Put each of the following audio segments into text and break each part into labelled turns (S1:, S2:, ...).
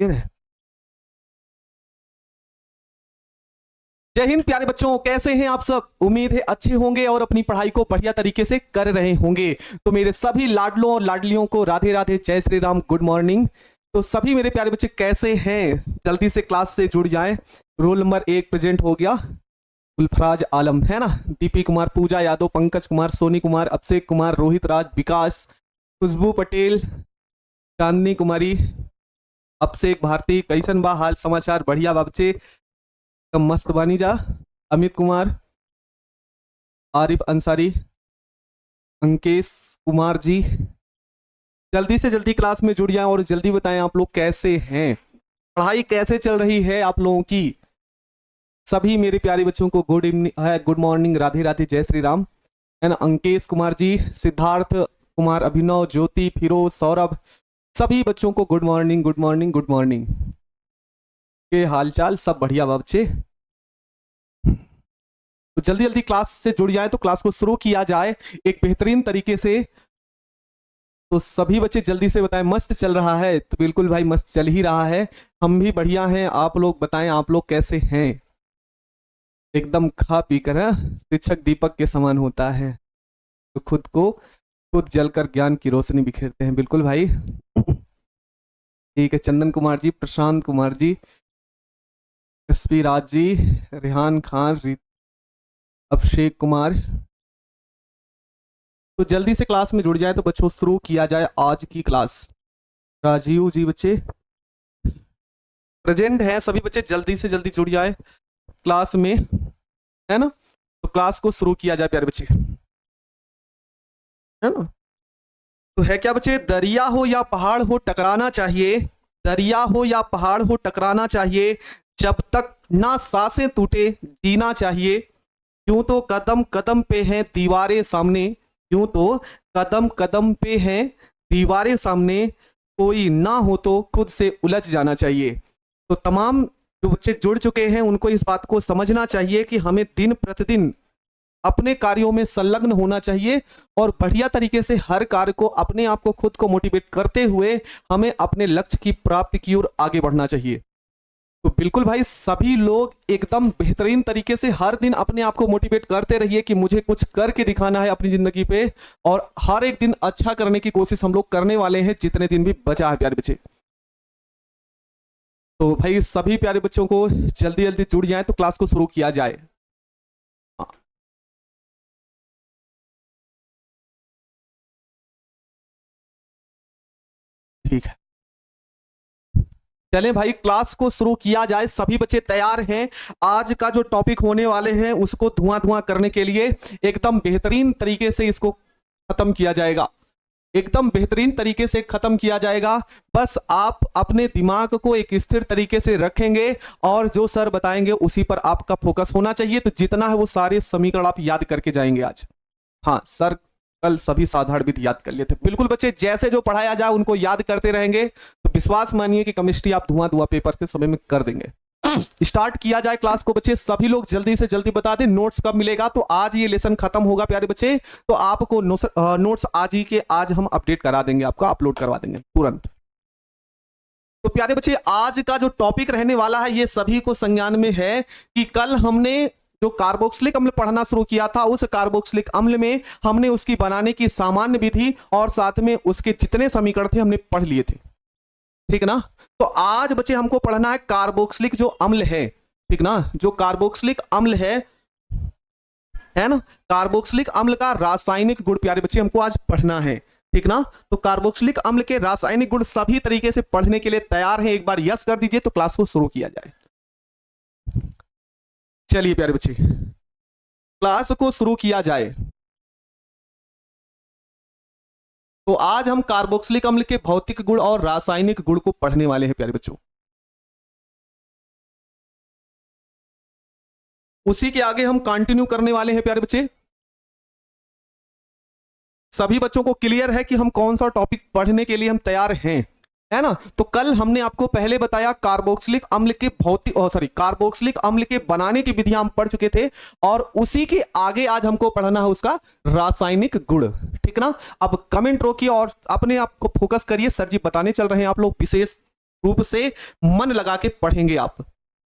S1: Clear है? जय हिंद प्यारे बच्चों, कैसे हैं आप सब? उम्मीद है अच्छे होंगे और अपनी पढ़ाई को बढ़िया तरीके से कर रहे होंगे। तो मेरे सभी लाडलों और लाडलियों को राधे राधे, जय श्री राम, गुड मॉर्निंग। तो सभी मेरे प्यारे बच्चे कैसे हैं? जल्दी से क्लास से जुड़ जाएं। रोल नंबर 1 प्रेजेंट हो गया, गुलफराज आलम है ना, दीपी कुमार, पूजा यादव, पंकज कुमार, सोनी कुमार, अभिषेक कुमार, रोहित राज, विकास, खुशबू पटेल, चांदनी कुमारी, अभिषेक भारती, कैसन बा हाल समाचार? बढ़िया बा बच्चे, मस्त बानी जा। अमित कुमार, आरिफ अंसारी, अंकेश कुमार जी, जल्दी से जल्दी क्लास में जुड़ जाएं और जल्दी बताएं आप लोग कैसे हैं, पढ़ाई कैसे चल रही है आप लोगों की। सभी मेरे प्यारे बच्चों को गुड इवनिंग है, गुड मॉर्निंग, राधे राधे, जय श्री राम, है ना। अंकेश कुमार जी, सिद्धार्थ कुमार, अभिनव, ज्योति, फिरोज, सौरभ, सभी बच्चों को good morning, good morning, good morning. के हालचाल सब बढ़िया बच्चे? तो जल्दी जल्दी क्लास से जुड़ जाए तो क्लास को शुरू किया जाए एक बेहतरीन तरीके से। तो सभी बच्चे जल्दी से बताएं, मस्त चल रहा है? तो बिल्कुल भाई, मस्त चल ही रहा है, हम भी बढ़िया हैं। आप लोग बताएं, आप लोग कैसे हैं? एकदम खा पी कर शिक्षक दीपक के समान होता है, तो खुद जलकर ज्ञान की रोशनी बिखेरते हैं। बिल्कुल भाई, ठीक है। चंदन कुमार जी, प्रशांत कुमार जी, एसपी राज जी, रेहान खान, अभिषेक कुमार, तो जल्दी से क्लास में जुड़ जाए तो बच्चों शुरू किया जाए आज की क्लास। राजीव जी बच्चे प्रेजेंट हैं, सभी बच्चे जल्दी से जल्दी जुड़ जाए क्लास में, है ना। तो क्लास को शुरू किया जाए प्यारे बच्चे, है ना। तो है क्या बच्चे? दरिया हो या पहाड़ हो टकराना चाहिए, दरिया हो या पहाड़ हो टकराना चाहिए, जब तक ना सांसें टूटे जीना चाहिए। यूं तो कदम कदम पे हैं दीवारें सामने, यूं तो कदम कदम पे हैं दीवारें सामने, कोई ना हो तो खुद से उलझ जाना चाहिए। तो तमाम जो बच्चे जुड़ चुके हैं उनको इस बात को समझना चाहिए कि हमें दिन प्रतिदिन अपने कार्यों में संलग्न होना चाहिए और बढ़िया तरीके से हर कार्य को, अपने आप को, खुद को मोटिवेट करते हुए हमें अपने लक्ष्य की प्राप्ति की ओर आगे बढ़ना चाहिए। तो बिल्कुल भाई, सभी लोग एकदम बेहतरीन तरीके से हर दिन अपने आप को मोटिवेट करते रहिए कि मुझे कुछ करके दिखाना है अपनी जिंदगी पे, और हर एक दिन अच्छा करने की कोशिश हम लोग करने वाले हैं जितने दिन भी बचा है प्यारे बच्चे। तो भाई सभी प्यारे बच्चों को जल्दी जल्दी जुड़ जाए तो क्लास को शुरू किया जाए। ठीक है, चलें भाई क्लास को शुरू किया जाए। सभी बच्चे तैयार हैं? आज का जो टॉपिक होने वाले हैं उसको धुआं धुआं करने के लिए एकदम बेहतरीन तरीके से इसको खत्म किया जाएगा, एकदम बेहतरीन तरीके से खत्म किया जाएगा। बस आप अपने दिमाग को एक स्थिर तरीके से रखेंगे और जो सर बताएंगे उसी पर आपका फोकस होना चाहिए। तो जितना है वो सारे समीकरण आप याद करके जाएंगे आज। हाँ सर, कल सभी साधारण विधि याद कर लिए थे। बिल्कुल बच्चे, जैसे जो पढ़ाया जाए उनको याद करते रहेंगे तो विश्वास मानिए कि केमिस्ट्री आप धुआं धुआं पेपर के समय में कर देंगे। स्टार्ट किया जाए क्लास को बच्चे। सभी लोग जल्दी से जल्दी बता दें नोट्स कब मिलेगा। तो आज ये लेसन खत्म होगा प्यारे बच्चे, तो आपको नोट्स आज ही के आज हम अपडेट करा देंगे, आपका अपलोड करवा देंगे तुरंत। तो प्यारे बच्चे, आज का जो टॉपिक रहने वाला है ये सभी को संज्ञान में है कि कल हमने जो कार्बोक्सिलिक अम्ल पढ़ना शुरू किया था, उस कार्बोक्सिलिक अम्ल में हमने उसकी बनाने की सामान्य विधि और साथ में उसके जितने समीकरण थे हमने पढ़ लिए थे, ठीक ना। तो आज बच्चे हमको पढ़ना है कार्बोक्सिलिक जो अम्ल है, ठीक ना, जो कार्बोक्सिलिक अम्ल है ना, कार्बोक्सिलिक अम्ल का रासायनिक गुण प्यारे बच्चे हमको आज पढ़ना है, ठीक ना। तो कार्बोक्सिलिक अम्ल के रासायनिक गुण सभी तरीके से पढ़ने के लिए तैयार हैं? एक बार यस कर दीजिए तो क्लास को शुरू किया जाए। चलिए प्यारे बच्चे, क्लास को शुरू किया जाए। तो आज हम कार्बोक्सिलिक अम्ल के भौतिक गुण और रासायनिक गुण को पढ़ने वाले हैं प्यारे बच्चों। उसी के आगे हम कंटिन्यू करने वाले हैं प्यारे बच्चे। सभी बच्चों को क्लियर है कि हम कौन सा टॉपिक पढ़ने के लिए हम तैयार हैं, है ना। तो कल हमने आपको पहले बताया कार्बोक्सिलिक अम्ल के कार्बोक्सिलिक अम्ल के बनाने की विधियां हम पढ़ चुके थे, और उसी के आगे आज हमको पढ़ना है उसका रासायनिक गुण, ठीक ना। अब कमेंट रोकिए और अपने आप को फोकस करिए, सर जी बताने चल रहे हैं, आप लोग विशेष रूप से मन लगा के पढ़ेंगे आप।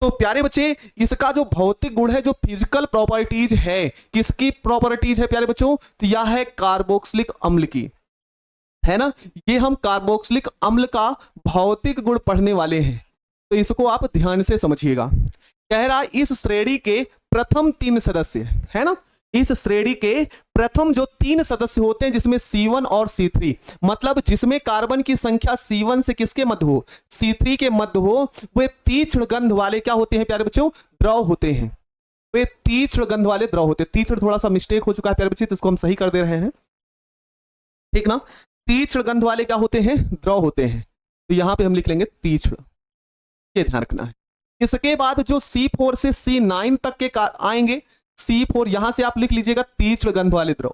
S1: तो प्यारे बच्चे, इसका जो भौतिक गुण है, जो फिजिकल प्रॉपर्टीज है, किसकी प्रॉपर्टीज है प्यारे बच्चों? तो यह है कार्बोक्सिलिक अम्ल की, है ना। ये हम कार्बोक्सिलिक अम्ल का भौतिक गुण पढ़ने वाले हैं, तो इसको आप ध्यान से समझिएगा। कह रहा इस श्रेणी के प्रथम 3 सदस्य, है ना, इस श्रेणी के प्रथम जो 3 सदस्य होते हैं, जिसमें C1 और C3, मतलब जिसमें कार्बन की संख्या C1 से किसके मध्य हो? C3 के मध्य हो, वे तीक्ष्ण गंध वाले क्या होते हैं प्यारे बच्चों? द्रव होते हैं। वे तीक्ष्ण गंध वाले द्रव होते हैं। तीक्ष्ण थोड़ा सा मिस्टेक हो चुका है प्यारे बच्चे, तो इसको हम सही कर दे रहे हैं, ठीक ना। तीक्ष्ण गंध वाले क्या होते हैं? द्रव होते हैं। तो यहां पे हम लिख लेंगे तीक्ष्ण, ये ध्यान रखना है। इसके बाद जो C4 से C9 तक के आएंगे, C4 यहां से आप लिख लीजिएगा तीक्ष्ण गंध वाले द्रव,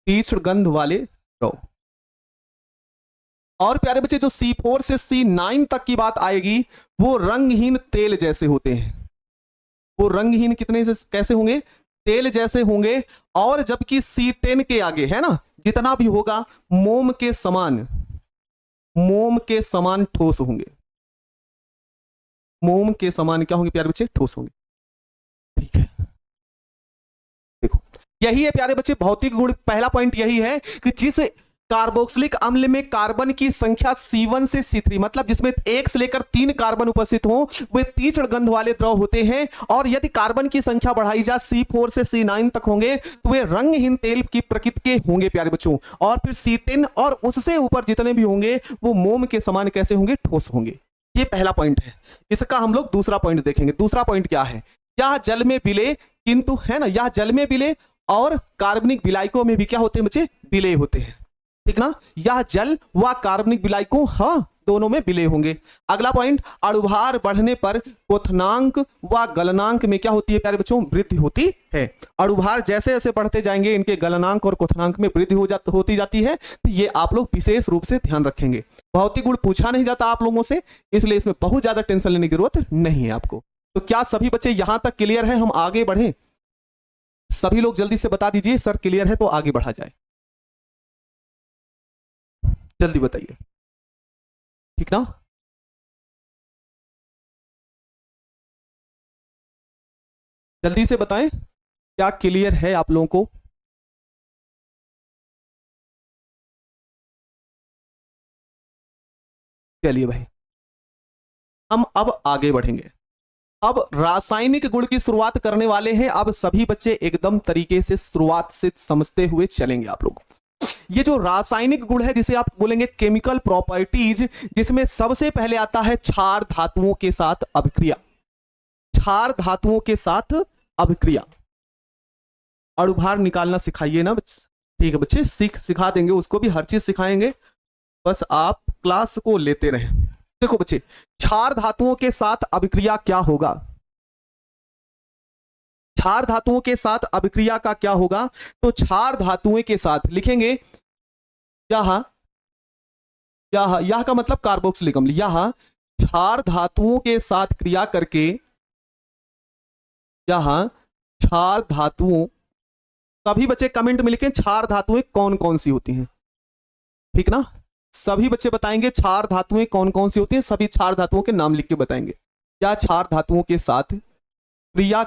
S1: तीक्ष्ण गंध वाले द्रव। और प्यारे बच्चे, जो C4 से C9 तक की बात आएगी, वो रंगहीन तेल जैसे होते हैं। वो रंगहीन कितने से कैसे होंगे? तेल जैसे होंगे। और जबकि C10 के आगे, है ना, जितना भी होगा मोम के समान, मोम के समान ठोस होंगे। मोम के समान क्या होंगे प्यारे बच्चे? ठोस होंगे, ठीक है। देखो, यही है प्यारे बच्चे भौतिक गुण। पहला पॉइंट यही है कि जिस कार्बोक्सिलिक अम्ल में कार्बन की संख्या C1 से C3, मतलब जिसमें 1 से लेकर 3 कार्बन उपस्थित हो, वे तीक्ष्ण गंध वाले द्रव होते हैं। और यदि कार्बन की संख्या बढ़ाई जाए C4 से C9 तक होंगे, तो वे रंगहीन तेल की प्रकृति के होंगे प्यारे बच्चों। और फिर C10 और उससे ऊपर जितने भी होंगे, वो मोम के समान कैसे होंगे? ठोस होंगे। ये पहला पॉइंट है। इसका हम लोग दूसरा पॉइंट देखेंगे। दूसरा पॉइंट क्या है? यह जल में विलय, किंतु, है ना, यह जल में विलय और कार्बनिक विलायकों में भी क्या होते हैं बच्चे? विलय होते हैं, ठीक ना। यह जल व कार्बनिक विलायकों, हाँ, दोनों में विलय होंगे। अगला पॉइंट, अणुभार बढ़ने पर क्वथनांक व गलनांक में क्या होती है प्यारे बच्चों? वृद्धि होती है। अणुभार जैसे जैसे बढ़ते जाएंगे, इनके गलनांक और क्वथनांक में वृद्धि होती जाती है। तो ये आप लोग विशेष रूप से ध्यान रखेंगे। भौतिक गुण पूछा नहीं जाता आप लोगों से, इसलिए इसमें बहुत ज्यादा टेंशन लेने की जरूरत नहीं है आपको। तो क्या सभी बच्चे यहां तक क्लियर है? हम आगे बढ़े? सभी लोग जल्दी से बता दीजिए सर क्लियर है, तो आगे बढ़ा जाए। जल्दी बताइए, ठीक ना। जल्दी से बताएं, क्या क्लियर है आप लोगों को? चलिए भाई, हम अब आगे बढ़ेंगे। अब रासायनिक गुण की शुरुआत करने वाले हैं। अब सभी बच्चे एकदम तरीके से शुरुआत से समझते हुए चलेंगे आप लोग। ये जो रासायनिक गुण है, जिसे आप बोलेंगे केमिकल प्रॉपर्टीज, जिसमें सबसे पहले आता है क्षार धातुओं के साथ अभिक्रिया। क्षार धातुओं के साथ अभिक्रिया। अणुभार निकालना सिखाइए ना बच्चे, ठीक है बच्चे, सिखा देंगे, उसको भी हर चीज सिखाएंगे, बस आप क्लास को लेते रहें। देखो बच्चे, क्षार धातुओं के साथ अभिक्रिया क्या होगा? क्षार धातुओं के साथ अभिक्रिया का क्या होगा? तो क्षार धातुओं के साथ लिखेंगे यह का मतलब कार्बोक्सिलिक अम्ल। यह क्षार धातुओं के साथ क्रिया करके, यह क्षार धातुओं, सभी बच्चे कमेंट में लिखें क्षार धातुएं कौन कौन सी होती हैं, ठीक ना। सभी बच्चे बताएंगे क्षार धातुएं कौन कौन सी होती हैं, सभी क्षार धातुओं के नाम लिख के बताएंगे। क्या क्षार धातुओं के साथ क्रिया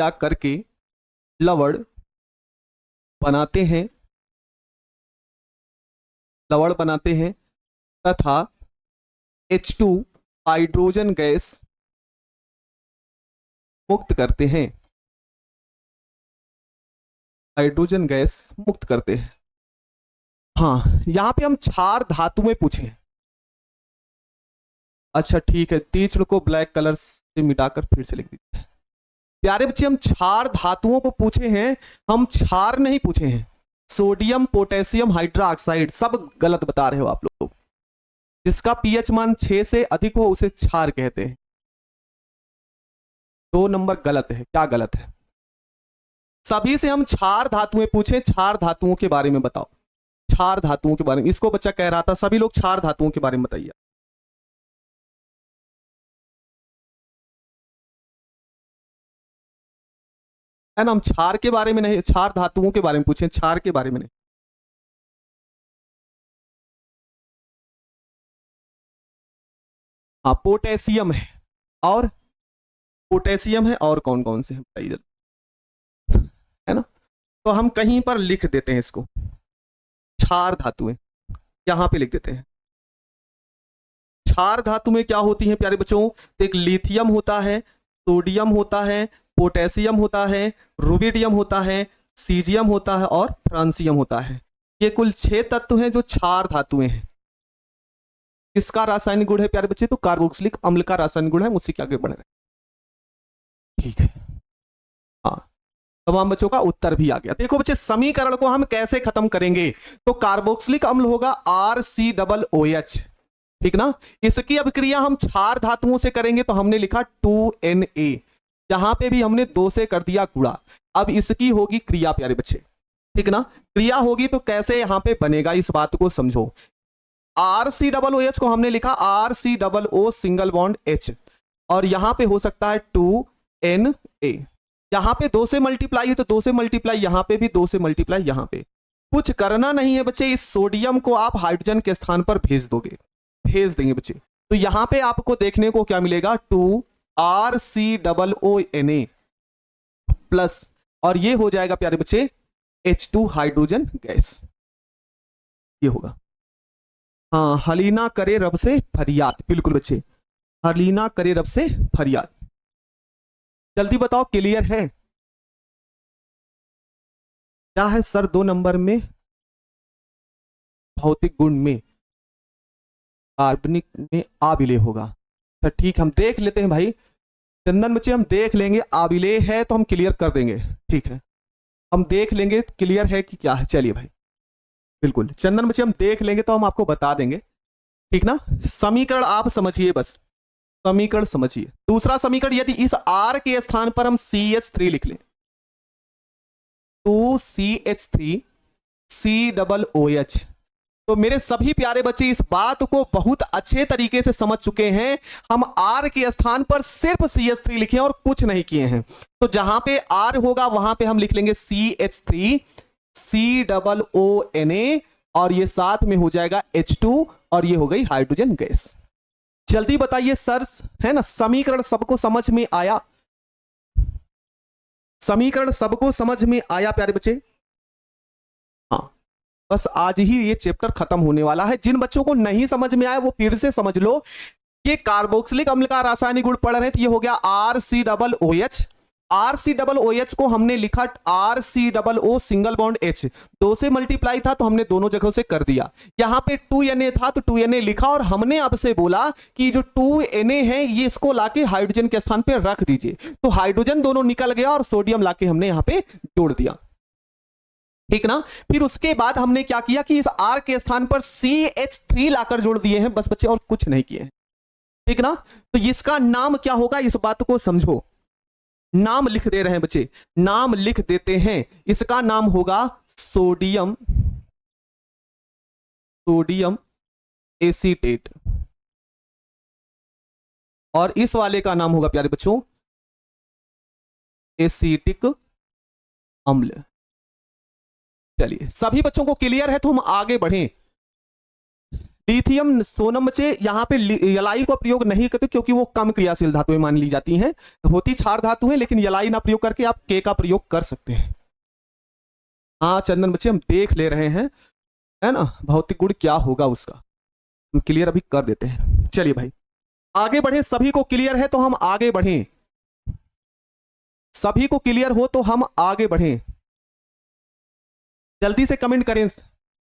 S1: करके लवण बनाते हैं तथा H2 हाइड्रोजन गैस मुक्त करते हैं। हाइड्रोजन गैस मुक्त करते हैं। हाँ, यहां पे हम क्षार धातु में पूछे। अच्छा ठीक है, तीक्ष्ण को ब्लैक कलर से मिटाकर फिर से लिख दीजिए। प्यारे बच्चे, हम क्षार धातुओं को पूछे हैं, हम क्षार नहीं पूछे हैं। सोडियम पोटेशियम हाइड्रोक्साइड सब गलत बता रहे हो आप लोग। जिसका पीएच मान 6 से अधिक हो उसे क्षार कहते हैं। 2 नंबर गलत है। क्या गलत है? सभी से हम क्षार धातुएं पूछे, क्षार धातुओं के बारे में बताओ। क्षार धातुओं के बारे में, इसको बच्चा कह रहा था, सभी लोग क्षार धातुओं के बारे में बताइए। है ना, हम क्षार के बारे में नहीं, क्षार धातुओं के बारे में पूछे, क्षार के बारे में नहीं। हाँ पोटेशियम है, और पोटेशियम है, और कौन कौन से हैं बताइए जल्दी, है ना। तो हम कहीं पर लिख देते हैं इसको, क्षार धातुएं यहां पे लिख देते हैं। क्षार धातु में क्या होती हैं प्यारे बच्चों, तो एक लिथियम होता है, सोडियम होता है, पोटेशियम होता है, रुबिडियम होता है, सीजियम होता है और फ्रांसियम होता है। ये कुल 6 तत्व हैं जो क्षार धातुएं हैं। किसका रासायनिक गुण है प्यारे बच्चे, तो कार्बोक्सिलिक अम्ल का रासायनिक गुण है, मुझसे क्या आगे बढ़ रहे हैं, ठीक है। हाँ तमाम बच्चों का उत्तर भी आ गया। देखो बच्चे समीकरण को हम कैसे खत्म करेंगे, तो कार्बोक्सिलिक अम्ल होगा RCOOH, ठीक ना। इसकी अभिक्रिया हम क्षार धातुओं से करेंगे, तो हमने लिखा 2Na, यहां पे भी हमने 2 से कर दिया गुणा। अब इसकी होगी क्रिया प्यारे बच्चे, ठीक ना। क्रिया होगी तो कैसे यहां पे बनेगा, इस बात को समझो। RCOOH को हमने लिखा RCOO सिंगल बॉन्ड H, और यहां पे हो सकता है 2Na। यहां पे 2 से मल्टीप्लाई है तो 2 से मल्टीप्लाई, यहां पे भी 2 से मल्टीप्लाई, यहां पे कुछ करना नहीं है बच्चे। इस सोडियम को आप हाइड्रोजन के स्थान पर भेज देंगे बच्चे। तो यहां पे आपको देखने को क्या मिलेगा, 2RCOONA प्लस, और ये हो जाएगा प्यारे बच्चे H2 हाइड्रोजन गैस, ये होगा। हाँ हलीना करे रब से फरियाद, बिल्कुल बच्चे, हलीना करे रब से फरियाद। जल्दी बताओ क्लियर है, क्या है सर 2 नंबर में भौतिक गुण में कार्बनिक में आबिले होगा। अच्छा ठीक, हम देख लेते हैं भाई चंदन बच्चे, हम देख लेंगे, आबिले है तो हम क्लियर कर देंगे, ठीक है। हम देख लेंगे क्लियर है कि क्या है, चलिए भाई बिल्कुल चंदन बच्चे हम देख लेंगे तो हम आपको बता देंगे, ठीक ना। समीकरण आप समझिए, बस समीकरण समझिए। दूसरा समीकरण, यदि इस R के स्थान पर हम CH3 लिख लें, 2CH3 COOH, तो मेरे सभी प्यारे बच्चे इस बात को बहुत अच्छे तरीके से समझ चुके हैं। हम R के स्थान पर सिर्फ CH3 लिखे और कुछ नहीं किए हैं। तो जहां पे R होगा वहां पे हम लिख लेंगे CH3 COONA, और ये साथ में हो जाएगा H2, और ये हो गई हाइड्रोजन गैस। जल्दी बताइए सर, है ना, समीकरण सबको समझ में आया, समीकरण सबको समझ में आया प्यारे बच्चे। हाँ बस आज ही ये चैप्टर खत्म होने वाला है। जिन बच्चों को नहीं समझ में आया वो फिर से समझ लो। ये कार्बोक्सिलिक अम्ल का रासायनिक गुण पढ़ रहे थे, ये हो गया RCOOH। RCOOH को हमने लिखा RCOO सिंगल बॉन्ड H, 2 से मल्टीप्लाई था तो हमने दोनों जगहों से कर दिया। यहां पे 2Na था तो 2Na लिखा, और हमने अब से बोला कि जो 2Na है ये इसको लाके हाइड्रोजन के स्थान पे रख दीजिए, तो हाइड्रोजन दोनों निकल गया और सोडियम लाके हमने यहां पे जोड़ दिया, ठीक ना। फिर उसके बाद हमने क्या किया कि इस R के स्थान पर CH3 लाकर जोड़ दिए हैं, बस बच्चे और कुछ नहीं किए हैं, ठीक ना। तो इसका नाम क्या होगा, इस बात को समझो। नाम लिख दे रहे हैं बच्चे, नाम लिख देते हैं। इसका नाम होगा सोडियम एसीटेट, और इस वाले का नाम होगा प्यारे बच्चों एसीटिक अम्ल। चलिए सभी बच्चों को क्लियर है तो हम आगे बढ़ें। लिथियम सोनम बच्चे यहां पे यलाई का प्रयोग नहीं करते क्योंकि वो कम क्रियाशील धातुएं मान ली जाती हैं, होती क्षार धातु है, लेकिन यलाई ना प्रयोग करके आप के का प्रयोग कर सकते हैं। हाँ चंदन बच्चे हम देख ले रहे हैं, है ना, भौतिक गुण क्या होगा उसका हम क्लियर अभी कर देते हैं। चलिए भाई आगे बढ़े, सभी को क्लियर है तो हम आगे बढ़ें, सभी को क्लियर हो तो हम आगे बढ़ें, जल्दी से कमेंट करें,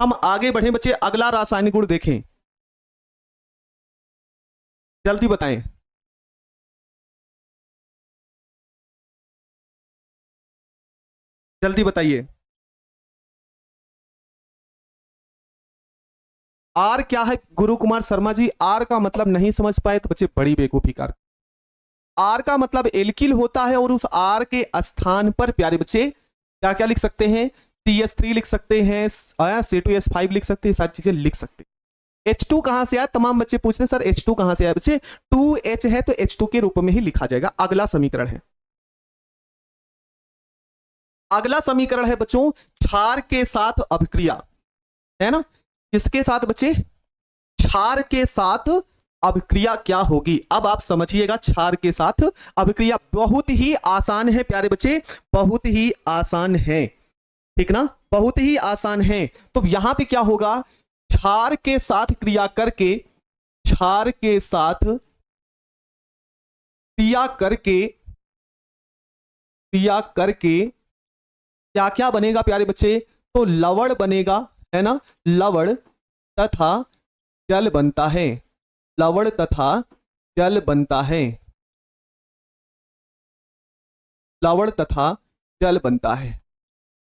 S1: हम आगे बढ़े बच्चे। अगला रासायनिक गुण देखें, जल्दी बताएं। जल्दी बताइए। आर क्या है गुरु कुमार शर्मा जी, आर का मतलब नहीं समझ पाए तो बच्चे बड़ी बेवकूफी कर। आर का मतलब एल्किल होता है, और उस आर के स्थान पर प्यारे बच्चे क्या क्या लिख सकते हैं, CH3 लिख सकते हैं, C2H5 लिख सकते हैं, सारी चीजें लिख सकते हैं। H2 कहां से आया, तमाम बच्चे पूछ रहे हैं सर H2 कहां से आया, बच्चे 2H है तो H2 के रूप में ही लिखा जाएगा। अगला समीकरण है, अगला समीकरण है बच्चों क्षार के साथ अभिक्रिया, है ना, किसके साथ बच्चे, क्षार के साथ अभिक्रिया क्या होगी। अब आप समझिएगा क्षार के साथ अभिक्रिया बहुत ही आसान है प्यारे बच्चे, बहुत ही आसान है, ठीक ना, बहुत ही आसान है। तो यहां पे क्या होगा, क्षार के साथ क्रिया करके, क्षार के साथ क्रिया करके, क्रिया करके क्या क्या बनेगा प्यारे बच्चे, तो लवण बनेगा, है ना, लवण तथा जल बनता है, लवण तथा जल बनता है, लवण तथा जल बनता है।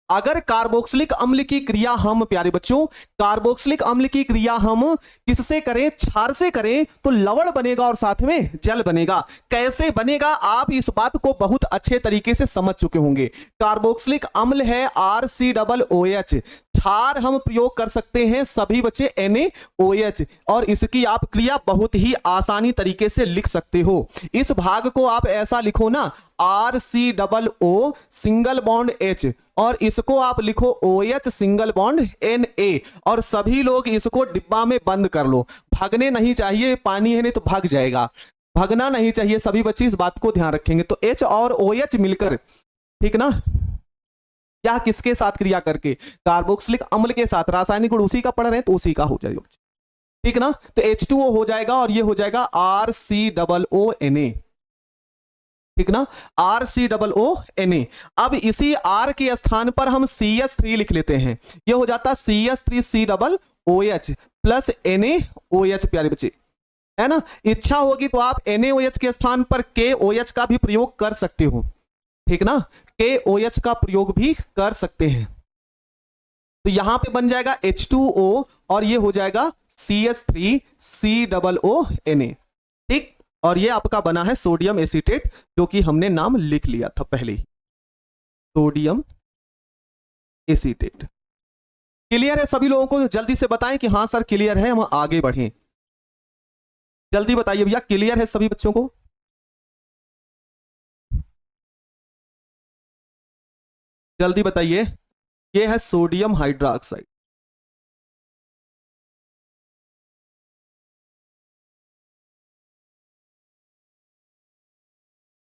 S1: अगर कार्बोक्सिलिक अम्ल की क्रिया हम प्यारे बच्चों, कार्बोक्सिलिक अम्ल की क्रिया हम किससे करें, क्षार से करें, तो लवण बनेगा और साथ में जल बनेगा। कैसे बनेगा आप इस बात को बहुत अच्छे तरीके से समझ चुके होंगे। कार्बोक्सिलिक अम्ल है RCOOH, क्षार हम प्रयोग कर सकते हैं सभी बच्चे NaOH, और इसकी आप क्रिया बहुत ही आसानी तरीके से लिख सकते हो। इस भाग को आप ऐसा लिखो ना, RCOO सिंगल बॉन्ड H, और इसको आप लिखो OH सिंगल बॉन्ड Na, और सभी लोग इसको डिब्बा में बंद कर लो। भागने नहीं चाहिए, पानी है नहीं तो भाग जाएगा, भागना नहीं चाहिए, सभी बच्चे इस बात को ध्यान रखेंगे। तो H और OH मिलकर, ठीक ना, या किसके साथ क्रिया करके, कार्बोक्सिलिक अम्ल के साथ, रासायनिक गुण उसी का पढ़ रहे हैं तो उसी का हो जाएगा, ठीक ना। तो H2O हो जाएगा और ये हो जाएगा RCOONA, ठीक ना, RCOONA। अब इसी R के स्थान पर हम CH3 लिख लेते हैं, ये हो जाता CH3COOH प्लस NaOH प्यारे बच्चे, है ना। इच्छा होगी तो आप NaOH के स्थान पर KOH का भी प्रयोग कर सकते हो, ठीक ना, KOH का प्रयोग भी कर सकते हैं। तो यहां पे बन जाएगा H2O और ये हो जाएगा CH3COONA, ठीक। और ये आपका बना है सोडियम एसीटेट, जो कि हमने नाम लिख लिया था पहले ही, सोडियम एसीटेट। क्लियर है सभी लोगों को? जल्दी से बताएं कि हाँ सर क्लियर है, हम आगे बढ़ें। जल्दी बताइए भैया, क्लियर है सभी बच्चों को? जल्दी बताइए। ये है सोडियम हाइड्रोक्साइड,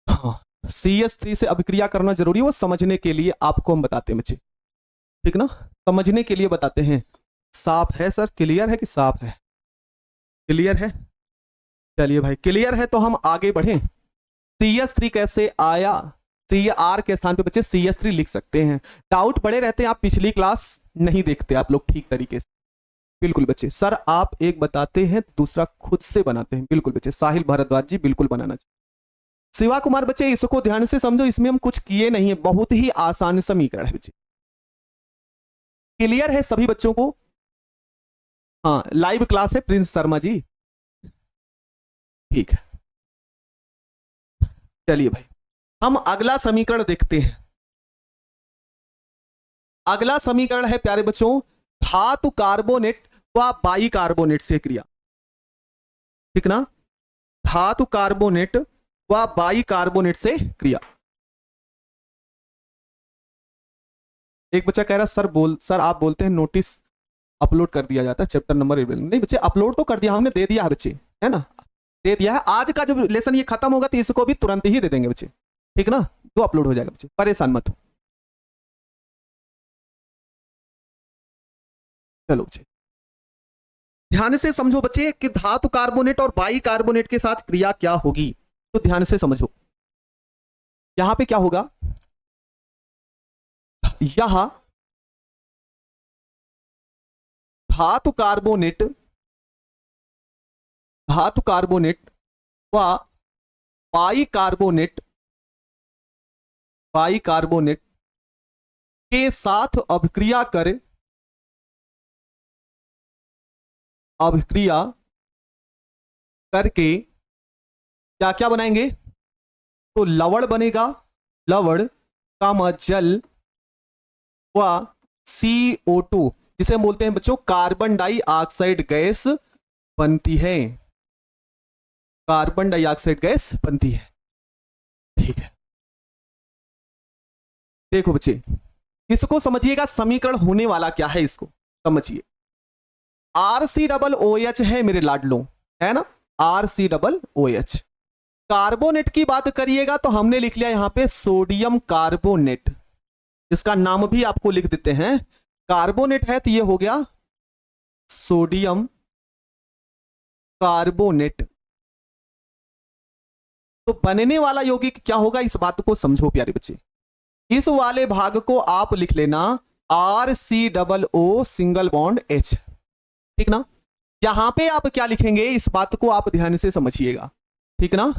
S1: हाँ, CH3 से अभिक्रिया करना जरूरी है, वो समझने के लिए आपको हम बताते हैं बच्चे, ठीक ना, समझने के लिए बताते हैं। साफ है सर, क्लियर है कि साफ है? क्लियर है, चलिए भाई क्लियर है तो हम आगे बढ़ें। CH3 कैसे आया, CR के स्थान पे बच्चे CH3 लिख सकते हैं। डाउट पड़े रहते हैं, आप पिछली क्लास नहीं देखते आप लोग ठीक तरीके से। बिल्कुल बच्चे, सर आप एक बताते हैं दूसरा खुद से बनाते हैं, बिल्कुल बच्चे, साहिल भारद्वाज जी बिल्कुल बनाना चाहिए। शिवा कुमार बच्चे इसको ध्यान से समझो, इसमें हम कुछ किए नहीं है, बहुत ही आसान समीकरण है बच्चे। क्लियर है सभी बच्चों को? हाँ, लाइव क्लास है प्रिंस शर्मा जी, ठीक है। चलिए भाई हम अगला समीकरण देखते हैं। अगला समीकरण है प्यारे बच्चों, धातु कार्बोनेट व बाई कार्बोनेट से क्रिया, ठीक ना, धातु कार्बोनेट व बाई कार्बोनेट से क्रिया। एक बच्चा कह रहा सर आप बोलते हैं नोटिस अपलोड कर दिया जाता है चैप्टर नंबर 11। नहीं बच्चे, अपलोड तो कर दिया हमने, दे दिया है बच्चे, है ना, दे दिया है। आज का जब लेसन ये खत्म होगा तो इसको भी तुरंत ही दे देंगे बच्चे, ठीक ना, तो अपलोड हो जाएगा बच्चे, परेशान मत हो। चलो बच्चे ध्यान से समझो बच्चे कि धातु कार्बोनेट और बाई कार्बोनेट के साथ क्रिया क्या होगी, तो ध्यान से समझो। यहां पे क्या होगा, यहां धातु कार्बोनेट व बाई कार्बोनेट के साथ अभिक्रिया करके क्या क्या बनाएंगे, तो लवण बनेगा, लवण कामा जल व CO2, जिसे हम बोलते हैं बच्चों कार्बन डाइऑक्साइड गैस बनती है, कार्बन डाइऑक्साइड गैस बनती है, ठीक है। देखो बच्चे इसको समझिएगा, समीकरण होने वाला क्या है इसको समझिए। RCOOH है मेरे लाडलो, है ना, RCOOH। कार्बोनेट की बात करिएगा तो हमने लिख लिया यहां पे सोडियम कार्बोनेट, इसका नाम भी आपको लिख देते हैं। कार्बोनेट है तो ये हो गया सोडियम कार्बोनेट। तो बनने वाला यौगिक क्या होगा, इस बात को समझो प्यारे बच्चे। इस वाले भाग को आप लिख लेना RCOO सिंगल बॉन्ड H, ठीक ना। यहां पे आप क्या लिखेंगे इस बात को आप ध्यान से समझिएगा, ठीक ना।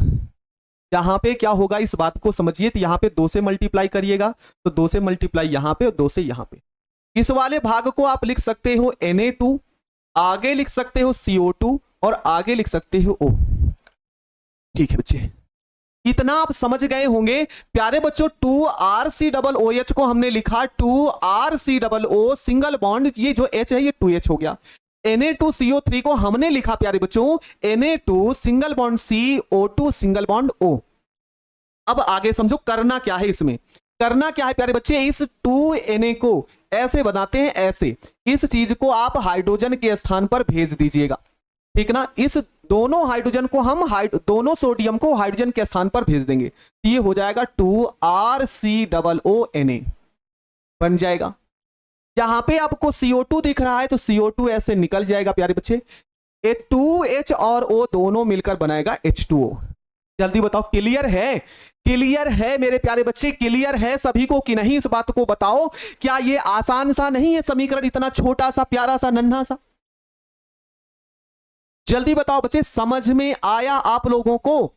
S1: यहां पे क्या होगा इस बात को समझिए, तो यहां पे 2 से मल्टीप्लाई करिएगा, तो 2 से मल्टीप्लाई यहां पे और 2 से यहां पे। इस वाले भाग को आप लिख सकते हो Na2, आगे लिख सकते हो CO2 और आगे लिख सकते हो O। ठीक है बच्चे, इतना आप समझ गए होंगे प्यारे बच्चों। 2RCOOH को हमने लिखा 2RCOO सिंगल बॉन्ड, ये जो H है ये 2H हो गया। Na2CO3 को हमने लिखा प्यारे बच्चों Na2 single bond CO2 single bond O। अब आगे समझो करना क्या है इसमें, करना क्या है प्यारे बच्चे, इस 2Na को ऐसे बनाते हैं, ऐसे इस चीज को आप हाइड्रोजन के स्थान पर भेज दीजिएगा, ठीक ना। इस दोनों हाइड्रोजन को हम दोनों सोडियम को हाइड्रोजन के स्थान पर भेज देंगे, ये हो जाएगा 2RCOONA बन जाएगा। यहां पे आपको CO2 दिख रहा है तो CO2 ऐसे निकल जाएगा प्यारे बच्चे, 2H और O दोनों मिलकर बनाएगा H2O। जल्दी बताओ क्लियर है, क्लियर है मेरे प्यारे बच्चे, क्लियर है सभी को कि नहीं, इस बात को बताओ। क्या ये आसान सा नहीं है समीकरण, इतना छोटा सा प्यारा सा नन्हा सा। जल्दी बताओ बच्चे, समझ में आया आप लोगों को।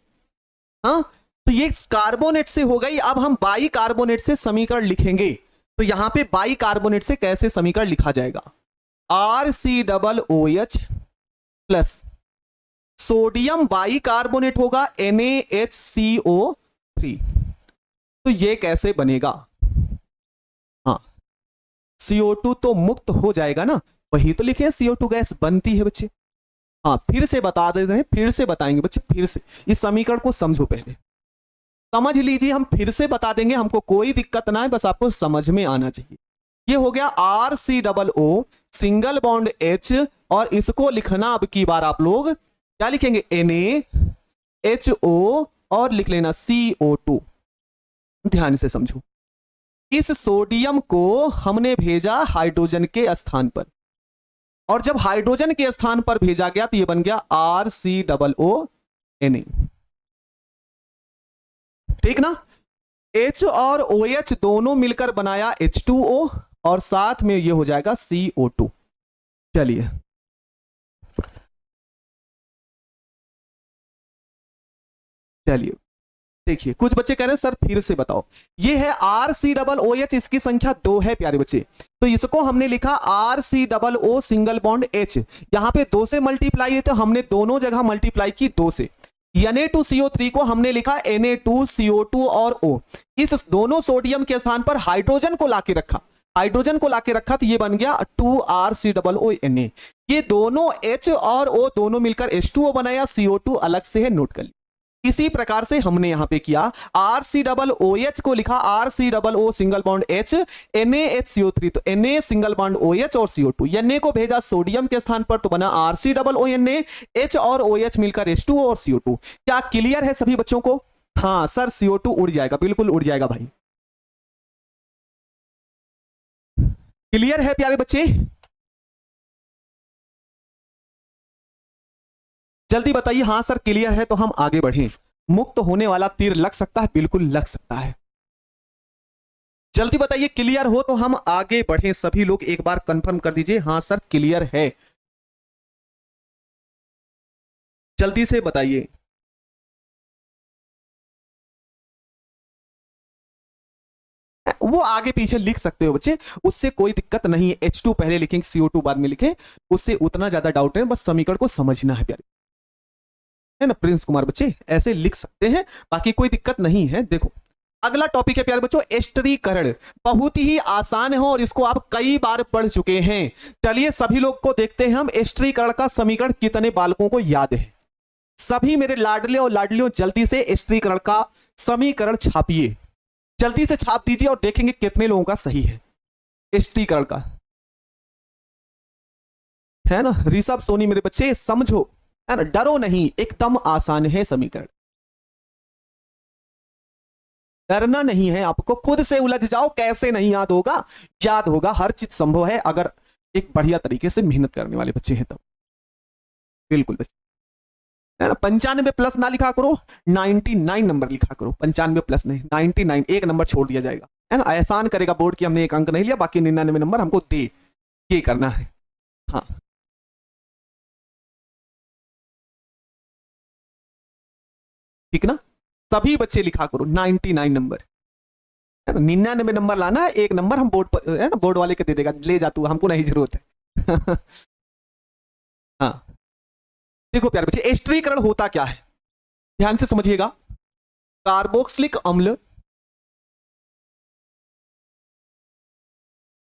S1: हाँ, तो ये कार्बोनेट से हो गई। अब हम बाई कार्बोनेट से समीकरण लिखेंगे, तो यहां पे बाई कार्बोनेट से कैसे समीकरण लिखा जाएगा, RCOOH plus sodium by carbonate होगा NaHCO3। तो ये कैसे बनेगा, हाँ CO2 तो मुक्त हो जाएगा ना, वही तो लिखे CO2 गैस बनती है बच्चे। हाँ फिर से बता देते हैं, फिर से बताएंगे बच्चे, फिर से इस समीकरण को समझो, पहले समझ लीजिए, हम फिर से बता देंगे, हमको कोई दिक्कत ना है, बस आपको समझ में आना चाहिए। ये हो गया RCOO सिंगल बॉन्ड H, और इसको लिखना अब की बार आप लोग क्या लिखेंगे, NaHO और लिख लेना CO2। ध्यान से समझो, इस सोडियम को हमने भेजा हाइड्रोजन के स्थान पर, और जब हाइड्रोजन के स्थान पर भेजा गया तो ये बन गया RCOONA, ठीक ना। H और OH दोनों मिलकर बनाया H2O, और साथ में ये हो जाएगा CO2। चलिए चलिए देखिए, कुछ बच्चे कह रहे हैं सर फिर से बताओ। ये है RCOOH, इसकी संख्या 2 है प्यारे बच्चे, तो इसको हमने लिखा RCOO सिंगल बॉन्ड H। यहां पे 2 से मल्टीप्लाई है तो हमने दोनों जगह मल्टीप्लाई की 2 से। Na2CO3 को हमने लिखा Na2CO2 और O। इस दोनों सोडियम के स्थान पर हाइड्रोजन को लाके रखा, हाइड्रोजन को लाके रखा, तो ये बन गया 2RCOONA। ये दोनों H और O दोनों मिलकर H2O बनाया, CO2 अलग से है, नोट कर लिया। इसी प्रकार से हमने यहां पे किया, RCOOH को लिखा RCOO single bond H, NaHCO3 तो Na सिंगल बॉन्ड OH और CO2, Na को भेजा सोडियम के स्थान पर तो बना RCOONA, H और OH मिलकर H2O और CO2। क्या क्लियर है सभी बच्चों को? हाँ सर CO2 उड़ जाएगा, बिल्कुल उड़ जाएगा भाई। क्लियर है प्यारे बच्चे? जल्दी बताइए, हाँ सर क्लियर है, तो हम आगे बढ़ें। मुक्त होने वाला तीर लग सकता है, बिल्कुल लग सकता है। जल्दी बताइए क्लियर हो तो हम आगे बढ़ें। सभी लोग एक बार कंफर्म कर दीजिए, हाँ सर क्लियर है, जल्दी से बताइए। वो आगे पीछे लिख सकते हो बच्चे, उससे कोई दिक्कत नहीं है। H2 पहले लिखेंगे, CO2 बाद में लिखें, उससे उतना ज्यादा डाउट है, बस समीकरण को समझना है प्यारे, है ना प्रिंस कुमार बच्चे, ऐसे लिख सकते हैं, बाकी कोई दिक्कत नहीं है। देखो अगला टॉपिक है प्यारे बच्चों एस्टरीकरण, बहुत ही आसान है और इसको आप कई बार पढ़ चुके हैं। चलिए सभी लोग को देखते हैं हम, एस्टरीकरण का समीकरण कितने बालकों को याद है। सभी मेरे लाडले और लाडलियों जल्दी से एस्टरीकरण का समीकरण छापिए, जल्दी से छाप दीजिए और देखेंगे कितने लोगों का सही है एस्टरीकरण का, है ना। ऋषभ सोनी मेरे बच्चे समझो, है ना, डरो नहीं, एकदम आसान है समीकरण, डरना नहीं है आपको, खुद से उलझ जाओ, कैसे नहीं याद होगा, याद होगा, हर चीज संभव है अगर एक बढ़िया तरीके से मेहनत करने वाले बच्चे हैं तब, बिल्कुल बच्चे, है ना। 95 प्लस ना लिखा करो, 99 नंबर लिखा करो, 95 प्लस नहीं, 99, एक नंबर छोड़ दिया जाएगा, है ना। एहसान करेगा बोर्ड की हमने एक अंक नहीं लिया, बाकी 99 नंबर हमको दे, ये करना है। हाँ ठीक ना, सभी बच्चे लिखा करो 99 नंबर, है ना। 99 नंबर लाना है, एक नंबर हम बोर्ड पर, है ना, बोर्ड वाले के दे देगा, ले जा तू, हमको नहीं जरूरत है। हाँ देखो प्यारे बच्चे, एस्टरीकरण होता क्या है, ध्यान से समझिएगा। कार्बोक्सिलिक अम्ल,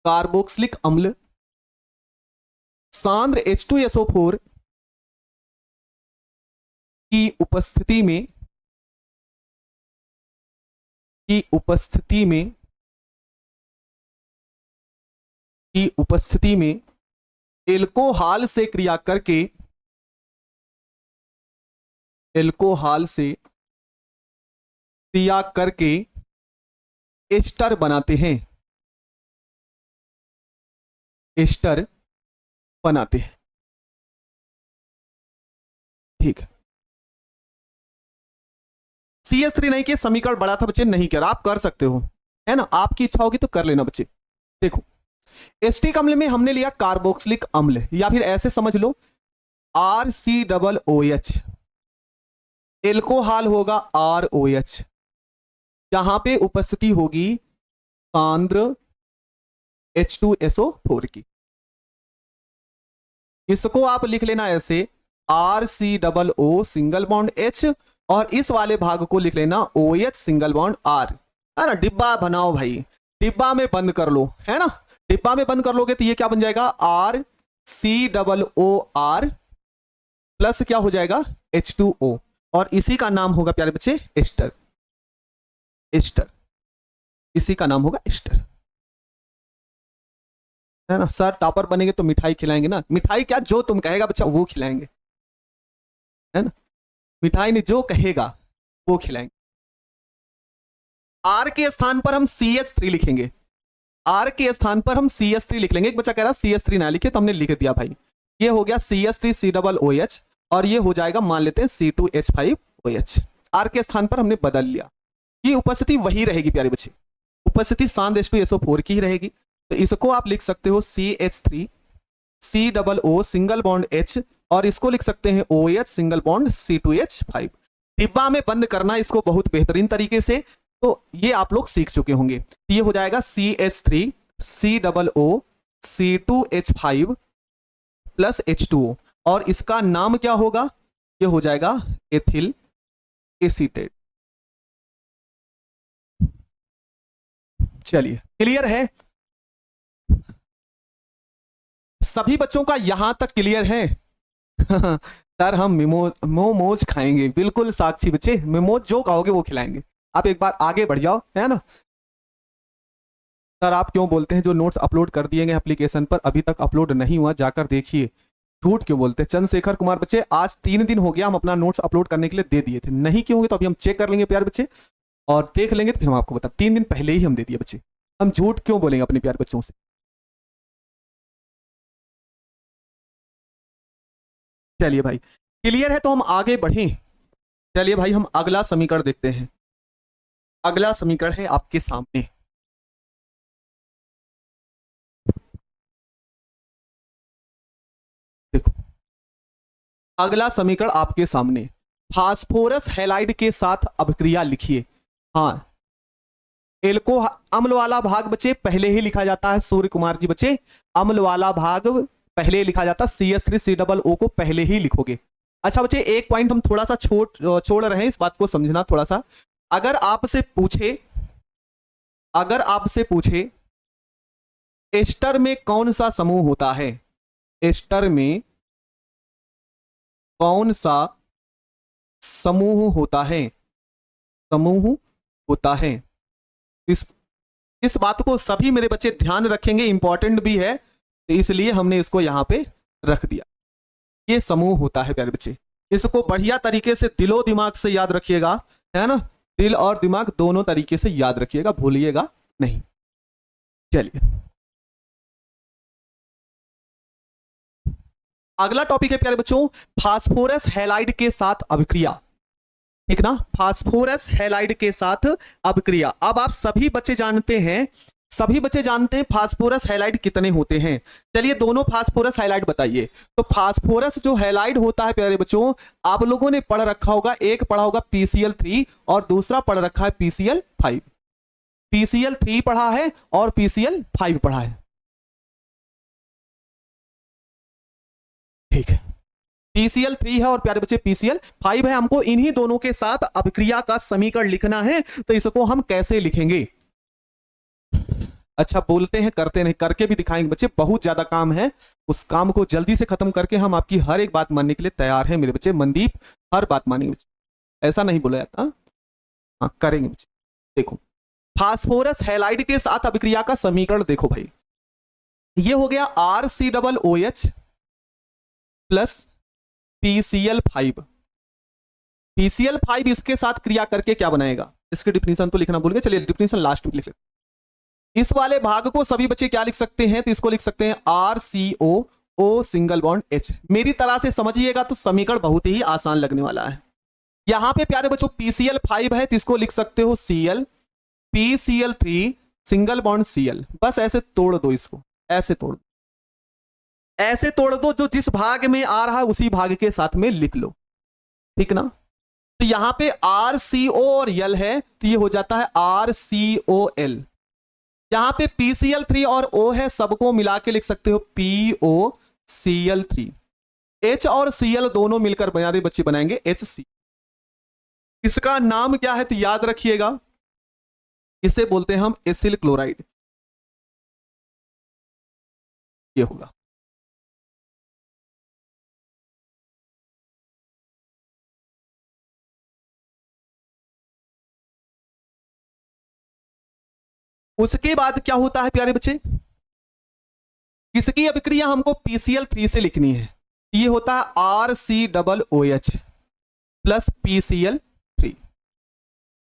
S1: कार्बोक्सिलिक अम्ल सांद्र H2SO4 की उपस्थिति में, की उपस्थिति में, की उपस्थिति में एल्कोहल से क्रिया करके, एल्कोहल से क्रिया करके एस्टर बनाते हैं, एस्टर बनाते हैं, ठीक है। CS3 नहीं किया, समीकरण बड़ा था बच्चे, नहीं कर, आप कर सकते हो, है ना, आपकी इच्छा होगी तो कर लेना बच्चे। देखो एस्टिक अम्ल में हमने लिया कार्बोक्सिलिक अम्ल, या फिर ऐसे समझ लो RCOOH, एल्कोहल होगा ROH, यहां पे उपस्थिति होगी सांद्र H2SO4 की, इसको आप लिख लेना ऐसे RCOO सिंगल बॉन्ड H, और इस वाले भाग को लिख लेना OH सिंगल बॉन्ड R, है ना। डिब्बा बनाओ भाई, डिब्बा में बंद कर लो, है ना, डिब्बा में बंद कर लोगे तो ये क्या बन जाएगा, RCOOR प्लस क्या हो जाएगा H2O, और इसी का नाम होगा प्यारे बच्चे एस्टर, एस्टर, इसी का नाम होगा एस्टर, है ना। सर टॉपर बनेंगे तो मिठाई खिलाएंगे ना, मिठाई क्या, जो तुम कहेगा बच्चा वो खिलाएंगे, है ना, मिठाई ने जो कहेगा वो खिलाएंगे। R के स्थान पर हम CH3 लिखेंगे, R के स्थान पर हम CH3 लिख लेंगे। एक बच्चा कह रहा CH3 ना लिखे, तो हमने लिख दिया भाई, ये हो गया CH3COOH, और ये हो जाएगा मान लेते हैं C2H5OH, R के स्थान पर हमने बदल लिया, ये उपस्थिति वही रहेगी प्यारे बच्चे, उपस्थिति सांद्र H2SO4 की ही रहेगी, तो इसको आप लिख सकते हो CH3 COO single bond H, और इसको लिख सकते हैं OH सिंगल बॉन्ड C2H5। डिब्बा में बंद करना इसको बहुत बेहतरीन तरीके से, तो ये आप लोग सीख चुके होंगे। ये हो जाएगा CH3 COO C2H5 plus H2O, और इसका नाम क्या होगा, ये हो जाएगा एथिल एसीटेट। चलिए क्लियर है, सभी बच्चों का यहां तक क्लियर है। सर हम मोमोज खाएंगे, बिल्कुल साक्षी बच्चे, मोमोज जो कहोगे वो खिलाएंगे, आप एक बार आगे बढ़ जाओ, है ना। सर आप क्यों बोलते हैं जो नोट्स अपलोड कर दिए गए एप्लीकेशन पर अभी तक अपलोड नहीं हुआ, जाकर देखिए, झूठ क्यों बोलते हैं। चंद्रशेखर कुमार बच्चे, आज 3 दिन हो गया, हम अपना नोट्स अपलोड करने के लिए दे दिए थे, नहीं क्यों होंगे तो अभी हम चेक कर लेंगे प्यारे बच्चे, और देख लेंगे तो फिर हम आपको बता, 3 दिन पहले ही हम दे दिए बच्चे, हम झूठ क्यों बोलेंगे अपने प्यारे बच्चों से। चलिए भाई क्लियर है, तो हम आगे बढ़ें। चलिए भाई हम अगला समीकरण देखते हैं, अगला समीकरण है आपके सामने, देखो अगला समीकरण आपके सामने, फास्फोरस हैलाइड के साथ अभिक्रिया लिखिए। हाँ एल्को अम्ल वाला भाग बच्चे पहले ही लिखा जाता है, सूर्य कुमार जी बच्चे, अम्ल वाला भाग पहले लिखा जाता है, CH3COO को पहले ही लिखोगे। अच्छा बच्चे एक पॉइंट हम थोड़ा सा छोड़ रहे हैं, इस बात को समझना थोड़ा सा, अगर आपसे पूछे, अगर आपसे पूछे एस्टर में कौन सा समूह होता है, एस्टर में कौन सा समूह होता है, समूह होता है, इस बात को सभी मेरे बच्चे ध्यान रखेंगे, इंपॉर्टेंट भी है, तो इसलिए हमने इसको यहां पे रख दिया, ये समूह होता है प्यारे बच्चे, इसको बढ़िया तरीके से दिलो दिमाग से याद रखिएगा, है ना, दिल और दिमाग दोनों तरीके से याद रखिएगा, भूलिएगा नहीं। चलिए अगला टॉपिक है प्यारे बच्चों, फास्फोरस हैलाइड के साथ अभिक्रिया। ठीक ना, फास्फोरस हैलाइड के साथ अभिक्रिया। अब आप सभी बच्चे जानते हैं, सभी बच्चे जानते हैं फास्फोरस हैलाइड कितने होते हैं। चलिए दोनों फास्फोरस हैलाइड बताइए। तो फास्फोरस जो हैलाइड होता है प्यारे बच्चों, आप लोगों ने पढ़ रखा होगा, एक पढ़ा होगा PCl3 और दूसरा पढ़ रखा है PCl5। PCl3 पढ़ा है और PCl5 पढ़ा है। ठीक है, PCl3 है और प्यारे बच्चे PCl5 है। हमको इन्हीं दोनों के साथ अभिक्रिया का समीकरण लिखना है, तो इसको हम कैसे लिखेंगे? अच्छा बोलते हैं करते नहीं, करके भी दिखाएंगे बच्चे, बहुत ज्यादा काम है। उस काम को जल्दी से खत्म करके हम आपकी हर एक बात मानने के लिए तैयार हैं मेरे बच्चे। मनदीप हर बात मानेंगे बच्चे, ऐसा नहीं बोला जाता। हाँ करेंगे बच्चे। देखो फास्फोरस हैलाइड के साथ अभिक्रिया का समीकरण देखो भाई, ये हो गया RCOOH प्लस PCl5। PCl5 इसके साथ क्रिया करके क्या बनाएगा, इसकी डिफिनीशन तो लिखना भूल गए, चलिए डिफिनीशन लास्ट में लिख लेते। इस वाले भाग को सभी बच्चे क्या लिख सकते हैं, तो इसको लिख सकते हैं RCOO सिंगल बॉन्ड H। मेरी तरह से समझिएगा तो समीकरण बहुत ही आसान लगने वाला है। यहां पे प्यारे बच्चों PCl5 है तो इसको लिख सकते हो Cl, PCl3 single bond Cl। बस ऐसे तोड़ दो, इसको ऐसे तोड़ दो, ऐसे तोड़ दो, जो जिस भाग में आ रहा है उसी भाग के साथ में लिख लो। ठीक ना, तो यहां पे RCO और L है तो ये हो जाता है RCOL। यहां पे PCl3 और O है, सबको मिला के लिख सकते हो POCl3। H और Cl दोनों मिलकर बना बच्चे बनाएंगे HC। इसका नाम क्या है तो याद रखिएगा, इसे बोलते हैं हम एसिल क्लोराइड। ये होगा। उसके बाद क्या होता है प्यारे बच्चे, इसकी अभिक्रिया हमको PCl3 से लिखनी है। ये होता है RCOOH प्लस PCl3।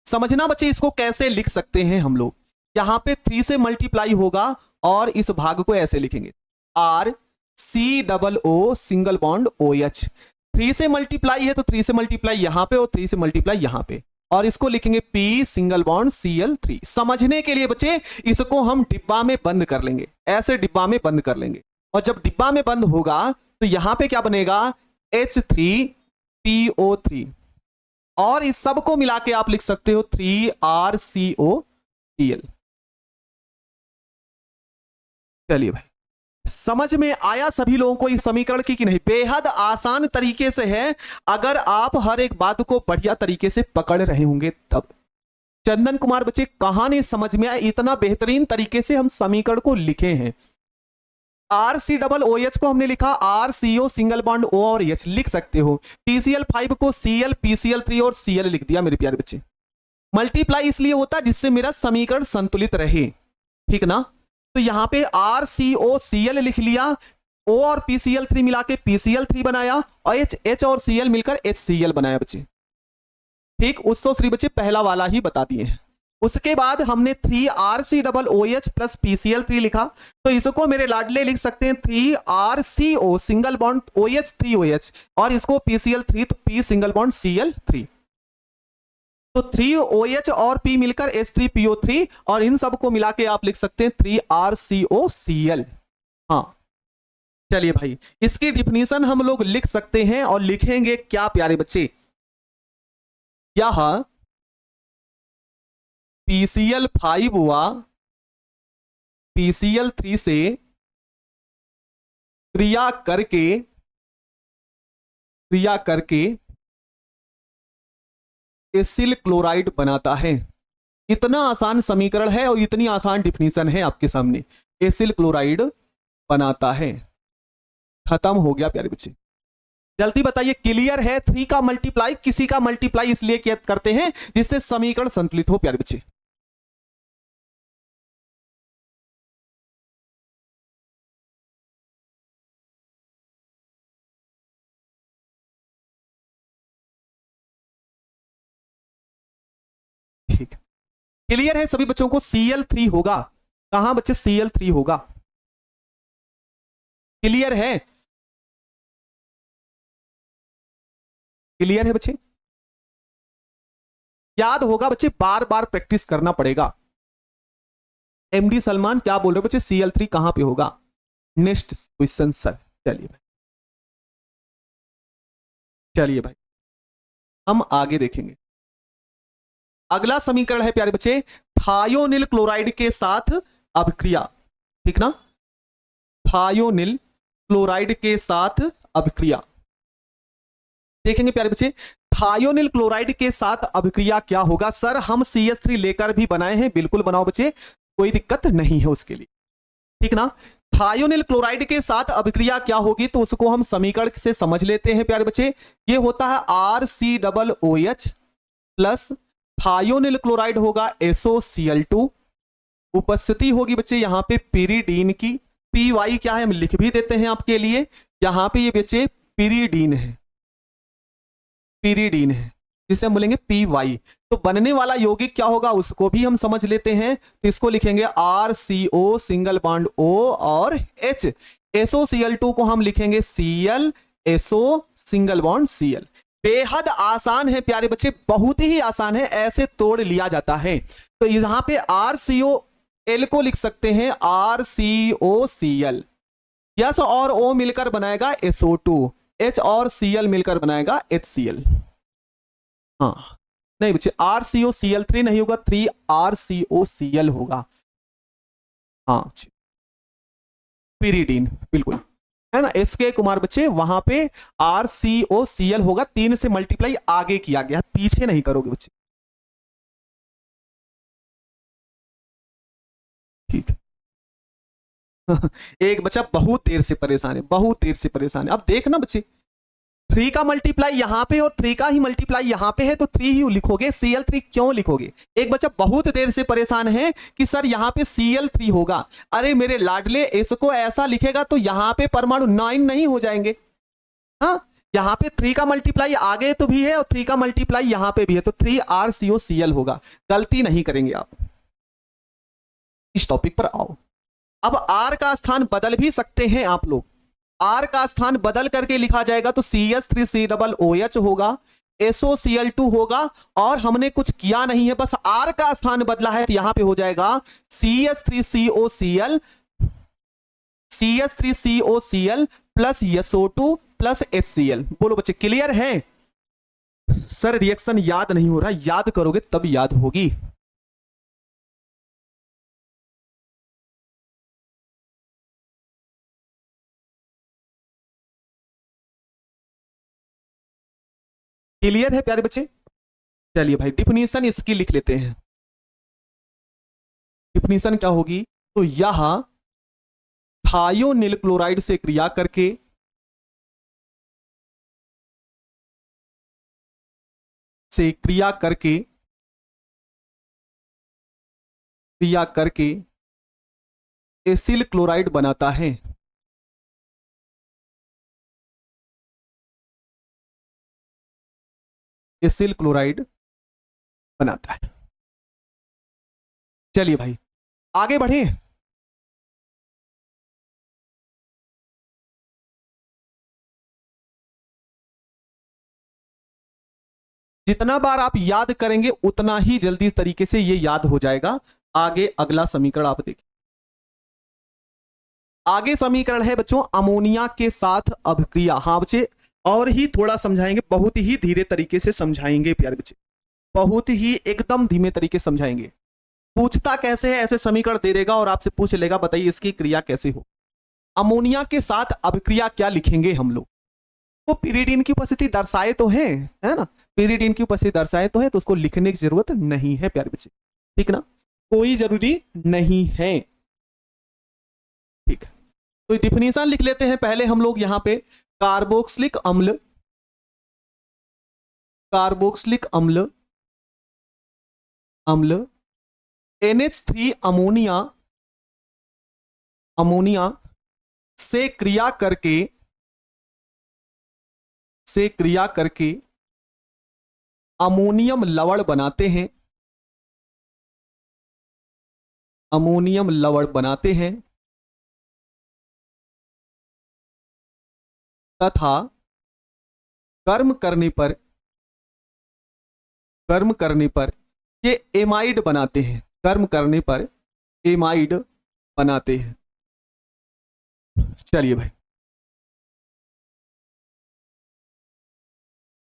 S1: समझना बच्चे इसको कैसे लिख सकते हैं हम लोग, यहां पे 3 से मल्टीप्लाई होगा और इस भाग को ऐसे लिखेंगे RCOO सिंगल बॉन्ड OH। 3 से मल्टीप्लाई है तो 3 से मल्टीप्लाई यहां पे और 3 से मल्टीप्लाई यहां पे, और इसको लिखेंगे P सिंगल बॉन्ड Cl3। समझने के लिए बच्चे इसको हम डिब्बा में बंद कर लेंगे, ऐसे डिब्बा में बंद कर लेंगे, और जब डिब्बा में बंद होगा तो यहां पे क्या बनेगा H3PO3, और इस सब को मिला के आप लिख सकते हो 3RCOCl। चलिए भाई समझ में आया सभी लोगों को इस समीकरण की कि नहीं? बेहद आसान तरीके से है, अगर आप हर एक बात को बढ़िया तरीके से पकड़ रहे होंगे तब। चंदन कुमार बच्चे कहानी समझ में आया, इतना बेहतरीन तरीके से हम समीकरण को लिखे हैं। RCOOH को हमने लिखा RCO सिंगल बॉन्ड O और H लिख सकते हो। PCl5 को Cl, PCl3 और Cl लिख दिया मेरे प्यारे बच्चे। मल्टीप्लाई इसलिए होता है जिससे मेरा समीकरण संतुलित रहे, ठीक ना। तो यहां पे RCOCl लिख लिया, O और PCl3 मिला के PCl3 बनाया, और H और Cl मिलकर HCl बनाया बच्चे। ठीक, उस तो श्री बच्चे पहला वाला ही बता दिए हैं। उसके बाद हमने 3RCOOH प्लस PCl3 लिखा, तो इसको मेरे लाडले लिख सकते हैं 3RCO single bond OH 3OH, और इसको PCl3 तो P सिंगल बॉन्ड Cl3। तो 3OH और P मिलकर H3PO3, और इन सबको मिला के आप लिख सकते हैं 3RCOCl। हाँ चलिए भाई इसकी डिफिनीशन हम लोग लिख सकते हैं, और लिखेंगे क्या प्यारे बच्चे, यह PCl5 हुआ PCl3 से क्रिया करके एसिल क्लोराइड बनाता है। इतना आसान समीकरण है और इतनी आसान डिफिनीशन है आपके सामने, एसिल क्लोराइड बनाता है। खत्म हो गया प्यारे बच्चे। जल्दी बताइए क्लियर है? 3 का मल्टीप्लाई किसी का मल्टीप्लाई इसलिए करते हैं जिससे समीकरण संतुलित हो प्यारे बच्चे। क्लियर है सभी बच्चों को? Cl3 होगा कहां बच्चे? Cl3 होगा। क्लियर है? क्लियर है बच्चे? याद होगा बच्चे, बार बार प्रैक्टिस करना पड़ेगा। एमडी सलमान क्या बोल रहे हो बच्चे? Cl3 कहां पे होगा? Next question sir. चलिए भाई, चलिए भाई हम आगे देखेंगे। अगला समीकरण है प्यारे बच्चे, थायोनिल क्लोराइड के साथ अभिक्रिया। ठीक ना? थायोनिल क्लोराइड के साथ अभिक्रिया देखेंगे प्यारे बच्चे। थायोनिल क्लोराइड के साथ अभिक्रिया क्या होगा? सर हम CH3 लेकर भी बनाए हैं, बिल्कुल बनाओ बच्चे, कोई दिक्कत नहीं है उसके लिए। ठीक ना? थायोनिल क्लोराइड के साथ अभिक्रिया क्या होगी तो उसको हम समीकरण से समझ लेते हैं प्यारे बच्चे। ये होता है RCOOH प्लस थायोनिल क्लोराइड होगा SOCl2, उपस्थिति होगी बच्चे यहां पे पिरीडीन की। PY क्या है हम लिख भी देते हैं आपके लिए, यहां पे ये बच्चे पिरीडीन है, पिरीडीन है जिसे हम बोलेंगे PY। तो बनने वाला यौगिक क्या होगा उसको भी हम समझ लेते हैं। तो इसको लिखेंगे RCO सिंगल बॉन्ड O और H। SOCl2 को हम लिखेंगे Cl SO single bond Cl। बेहद आसान है प्यारे बच्चे, बहुत ही आसान है, ऐसे तोड़ लिया जाता है। तो यहां पे RCOL को लिख सकते हैं RCOCl, यस और O मिलकर बनाएगा SO2, H और Cl मिलकर बनाएगा HCl। हाँ नहीं बच्चे, RCOCl3 नहीं होगा, 3RCOCl होगा। हाँ पिरीडीन बिल्कुल है ना। SK कुमार बच्चे वहां पे RCOCl होगा, 3 से मल्टीप्लाई आगे किया गया, पीछे नहीं करोगे बच्चे। ठीक एक बच्चा बहुत देर से परेशान है, बहुत देर से परेशान है। अब देखना बच्चे, 3 का मल्टीप्लाई यहां पे और 3 का ही मल्टीप्लाई यहां पे है, तो 3 ही लिखोगे। Cl3 क्यों लिखोगे? एक बच्चा बहुत देर से परेशान है कि सर यहां पे Cl3 होगा। अरे मेरे लाडले, इसको ऐसा लिखेगा तो यहां पे परमाणु 9 नहीं हो जाएंगे? हाँ, यहां पे 3 का मल्टीप्लाई आगे तो भी है और 3 का मल्टीप्लाई यहां पे भी है, तो 3RCOCl होगा। गलती नहीं करेंगे आप। इस टॉपिक पर आओ। अब R का स्थान बदल भी सकते हैं आप लोग। R का स्थान बदल करके लिखा जाएगा तो CH3COOH होगा, SOCl2 होगा, और हमने कुछ किया नहीं है, बस R का स्थान बदला है, तो यहां पे हो जाएगा CH3COCl plus SO2 plus HCl। बोलो बच्चे क्लियर है? सर रिएक्शन याद नहीं हो रहा, याद करोगे तब याद होगी। क्लियर है प्यारे बच्चे? चलिए भाई डिफिनीशन इसकी लिख लेते हैं। डिफिनीशन क्या होगी? तो यह थायोनिल क्लोराइड से क्रिया करके एसिल क्लोराइड बनाता है। एसिल क्लोराइड बनाता है। चलिए भाई आगे बढ़े। जितना बार आप याद करेंगे उतना ही जल्दी तरीके से ये याद हो जाएगा। आगे अगला समीकरण आप देखिए। आगे समीकरण है बच्चों अमोनिया के साथ अभिक्रिया। हाँ बच्चे, और ही थोड़ा समझाएंगे, बहुत ही धीरे तरीके से समझाएंगे प्यारे बच्चे, बहुत ही एकदम धीमे तरीके से समझाएंगे। पूछता कैसे है, ऐसे समीकरण दे देगा और आपसे पूछ लेगा बताइए इसकी क्रिया कैसे हो। अमोनिया के साथ अभिक्रिया क्या लिखेंगे हम लोग? वो पिरीडीन की उपस्थिति दर्शाए तो है ना, पिरीडीन की उपस्थिति दर्शाए तो है, तो उसको लिखने की जरूरत नहीं है प्यारे बच्चे। ठीक ना, कोई जरूरी नहीं है। ठीक, तो डिफिनीशन लिख लेते हैं पहले हम लोग यहां पे। कार्बोक्सिलिक अम्ल, कार्बोक्सिलिक अम्ल, अम्ल NH3 अमोनिया, अमोनिया से क्रिया करके अमोनियम लवण बनाते हैं। अमोनियम लवण बनाते हैं तथा गर्म करने पर ये एमाइड बनाते हैं, गर्म करने पर एमाइड बनाते हैं। चलिए भाई,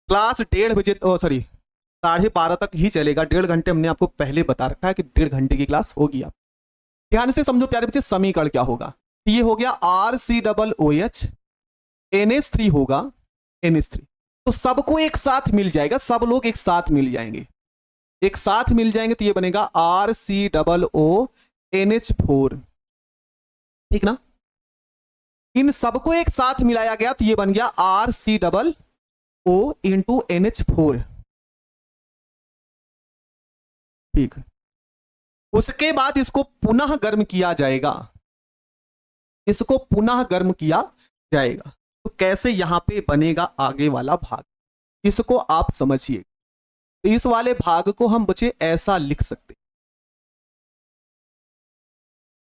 S1: क्लास 1:30 सॉरी 12:30 तक ही चलेगा। 1.5 घंटे हमने आपको पहले बता रखा है कि 1.5 घंटे की क्लास होगी। आप ध्यान से समझो प्यारे बच्चे, समीकरण क्या होगा। ये हो गया RCOOH, NH3 होगा, NH3 तो सबको एक साथ मिल जाएगा, सब लोग एक साथ मिल जाएंगे, एक साथ मिल जाएंगे तो ये बनेगा RCOONH4, ठीक ना। इन सबको एक साथ मिलाया गया तो ये बन गया RCOO इंटू NH4, ठीक। उसके बाद इसको पुनः गर्म किया जाएगा, इसको पुनः गर्म किया जाएगा। तो कैसे यहां पे बनेगा आगे वाला भाग, इसको आप समझिए। तो इस वाले भाग को हम बच्चे ऐसा लिख सकते,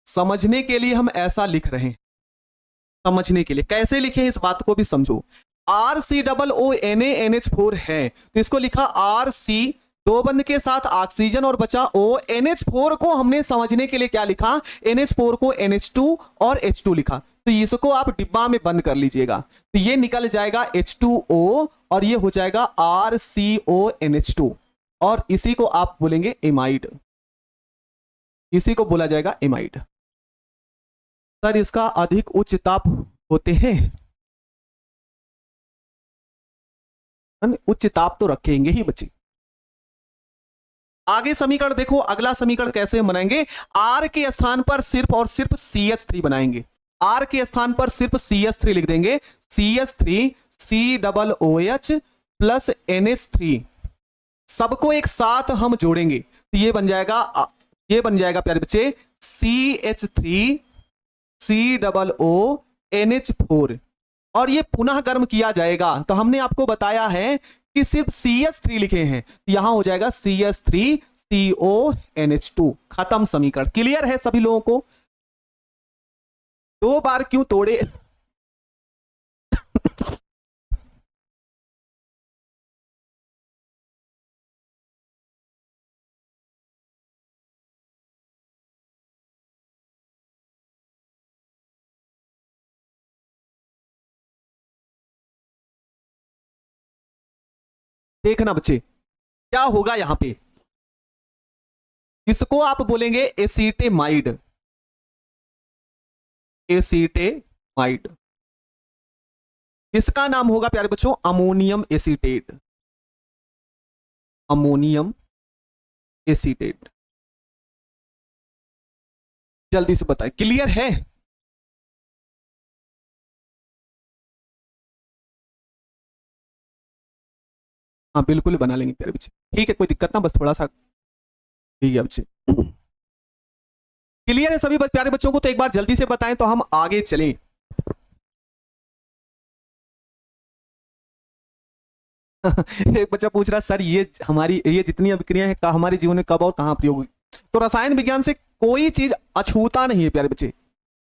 S1: समझने के लिए हम ऐसा लिख रहे हैं, समझने के लिए कैसे लिखे इस बात को भी समझो। RCOONH4 है तो इसको लिखा RC, दो बंद के साथ ऑक्सीजन और बचा O, NH4 को हमने समझने के लिए क्या लिखा, NH4 को NH2 और H2 लिखा। तो इसको आप डिब्बा में बंद कर लीजिएगा, तो ये निकल जाएगा H2O और ये हो जाएगा RCONH2 और इसी को आप बोलेंगे एमाइड, इसी को बोला जाएगा एमाइड। सर इसका अधिक उच्च ताप होते हैं, उच्च ताप तो रखेंगे ही बच्चे। आगे समीकरण देखो, अगला समीकरण कैसे बनाएंगे। R के स्थान पर सिर्फ और सिर्फ CH3 बनाएंगे, R के स्थान पर सिर्फ CH3 लिख देंगे, CH3 COOH प्लस NH3 सबको एक साथ हम जोड़ेंगे तो ये बन जाएगा प्यारे बच्चे CH3 COONH4 और ये पुनः गर्म किया जाएगा। तो हमने आपको बताया है कि सिर्फ CH3 लिखे हैं, तो यहां हो जाएगा CH3 CONH2, खत्म समीकरण। क्लियर है सभी लोगों को। दो बार क्यों तोड़े देखना बच्चे क्या होगा यहां पे, इसको आप बोलेंगे एसीटेमाइड, एसीटेमाइड। इसका नाम होगा प्यारे बच्चों अमोनियम एसीटेट, अमोनियम एसीटेट। जल्दी से बताएं, क्लियर है। हाँ बिल्कुल बना लेंगे प्यारे बच्चे, ठीक है, कोई दिक्कत ना, बस थोड़ा सा ठीक है बच्चे। क्लियर है सभी प्यारे बच्चों को। तो एक बार जल्दी से बताएं तो हम आगे चलें। एक बच्चा पूछ रहा सर ये हमारी ये जितनी अभिक्रियाएं हैं हमारे जीवन में कब और कहां प्रयोग हुई। तो रसायन विज्ञान से कोई चीज अछूता नहीं है प्यारे बच्चे,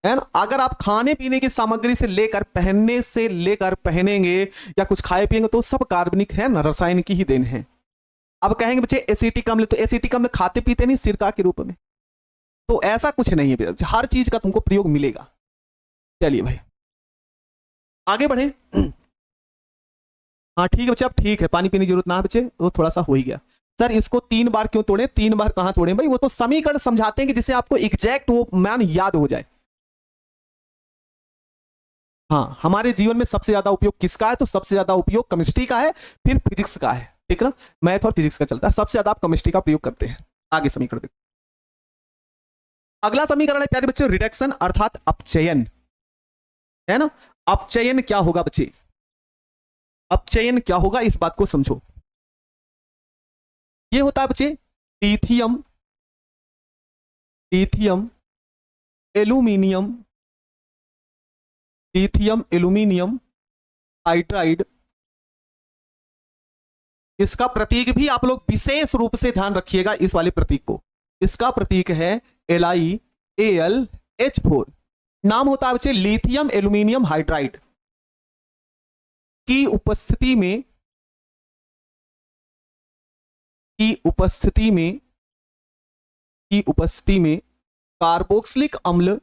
S1: है ना। अगर आप खाने पीने की सामग्री से लेकर पहनने से लेकर पहनेंगे या कुछ खाए पिएंगे तो सब कार्बनिक है ना, रसायन की ही देन है। अब कहेंगे बच्चे एसिटिक अम्ल, तो एसिटिक अम्ल खाते पीते नहीं सिरका के रूप में, तो ऐसा कुछ नहीं है, हर चीज का तुमको प्रयोग मिलेगा। चलिए भाई आगे बढ़े। हाँ ठीक है बच्चे, अब ठीक है, पानी पीने की जरूरत ना है बच्चे, वो थोड़ा सा हो ही गया। सर इसको 3 बार क्यों तोड़े, 3 बार कहां तोड़े भाई, वो तो समीकरण समझाते हैं कि जिससे आपको एग्जैक्ट वो मान याद हो जाए। हाँ हमारे जीवन में सबसे ज्यादा उपयोग किसका है, तो सबसे ज्यादा उपयोग केमिस्ट्री का है, फिर फिजिक्स का है, ठीक ना, मैथ और फिजिक्स का चलता है, सबसे ज्यादा आप केमिस्ट्री का प्रयोग करते हैं। आगे समीकरण देखो, अगला समीकरण है प्यारे बच्चे रिडक्शन अर्थात अपचयन, है ना। अपचयन क्या होगा बच्चे, अपचयन क्या होगा इस बात को समझो। ये होता है बच्चे lithium, lithium aluminium, lithium aluminium hydride. इसका प्रतीक भी आप लोग विशेष रूप से ध्यान रखिएगा, इस वाले प्रतीक को, इसका प्रतीक है LiAlH4 नाम होता है बच्चे लिथियम एल्यूमिनियम हाइड्राइड की उपस्थिति में कार्बोक्सिलिक अम्ल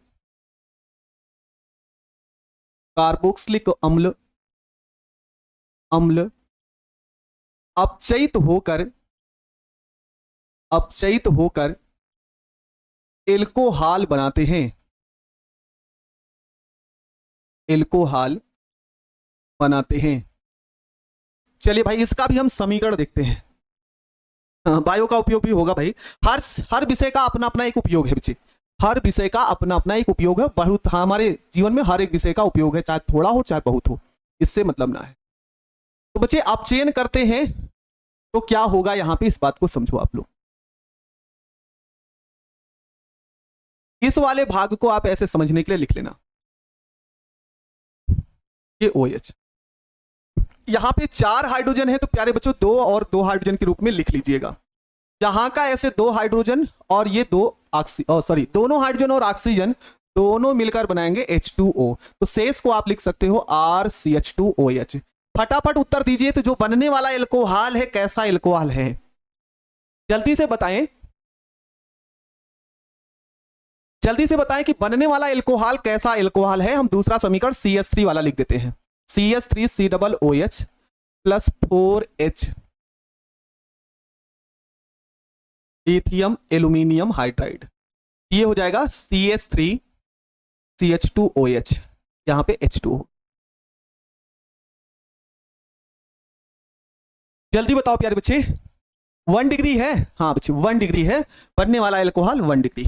S1: अपचयित होकर एल्कोहल बनाते हैं। चलिए भाई इसका भी हम समीकरण देखते हैं। बायो का उपयोग भी होगा भाई, हर विषय का अपना अपना एक उपयोग है बच्चे, हर विषय का अपना अपना एक उपयोग है। बहुत हमारे जीवन में हर एक विषय का उपयोग है, चाहे थोड़ा हो चाहे बहुत हो, इससे मतलब ना है। तो बच्चे आप चयन करते हैं तो क्या होगा यहां पे, इस बात को समझो आप लोग। इस वाले भाग को आप ऐसे समझने के लिए लिख लेना, ये OH, यहां पे 4 हाइड्रोजन है तो प्यारे बच्चों 2 और 2 हाइड्रोजन के रूप में लिख लीजिएगा। यहां का ऐसे 2 हाइड्रोजन और ये 2 दोनों हाइड्रोजन और ऑक्सीजन दोनों मिलकर बनाएंगे H2O, तो शेष को आप लिख सकते हो RCH2OH। फटाफट उत्तर दीजिए, तो जो बनने वाला एल्कोहल है कैसा एल्कोहल है, जल्दी से बताएं कि बनने वाला एल्कोहल कैसा एल्कोहल है। हम दूसरा समीकरण CH3 वाला लिख देते हैं, CH3COOH plus 4H lithium aluminium hydride, ये हो जाएगा CH3CH2OH, यहां पे H2O। जल्दी बताओ प्यारे बच्चे, 1 डिग्री है? हाँ बच्चे 1 डिग्री है, बनने वाला एल्कोहल 1 डिग्री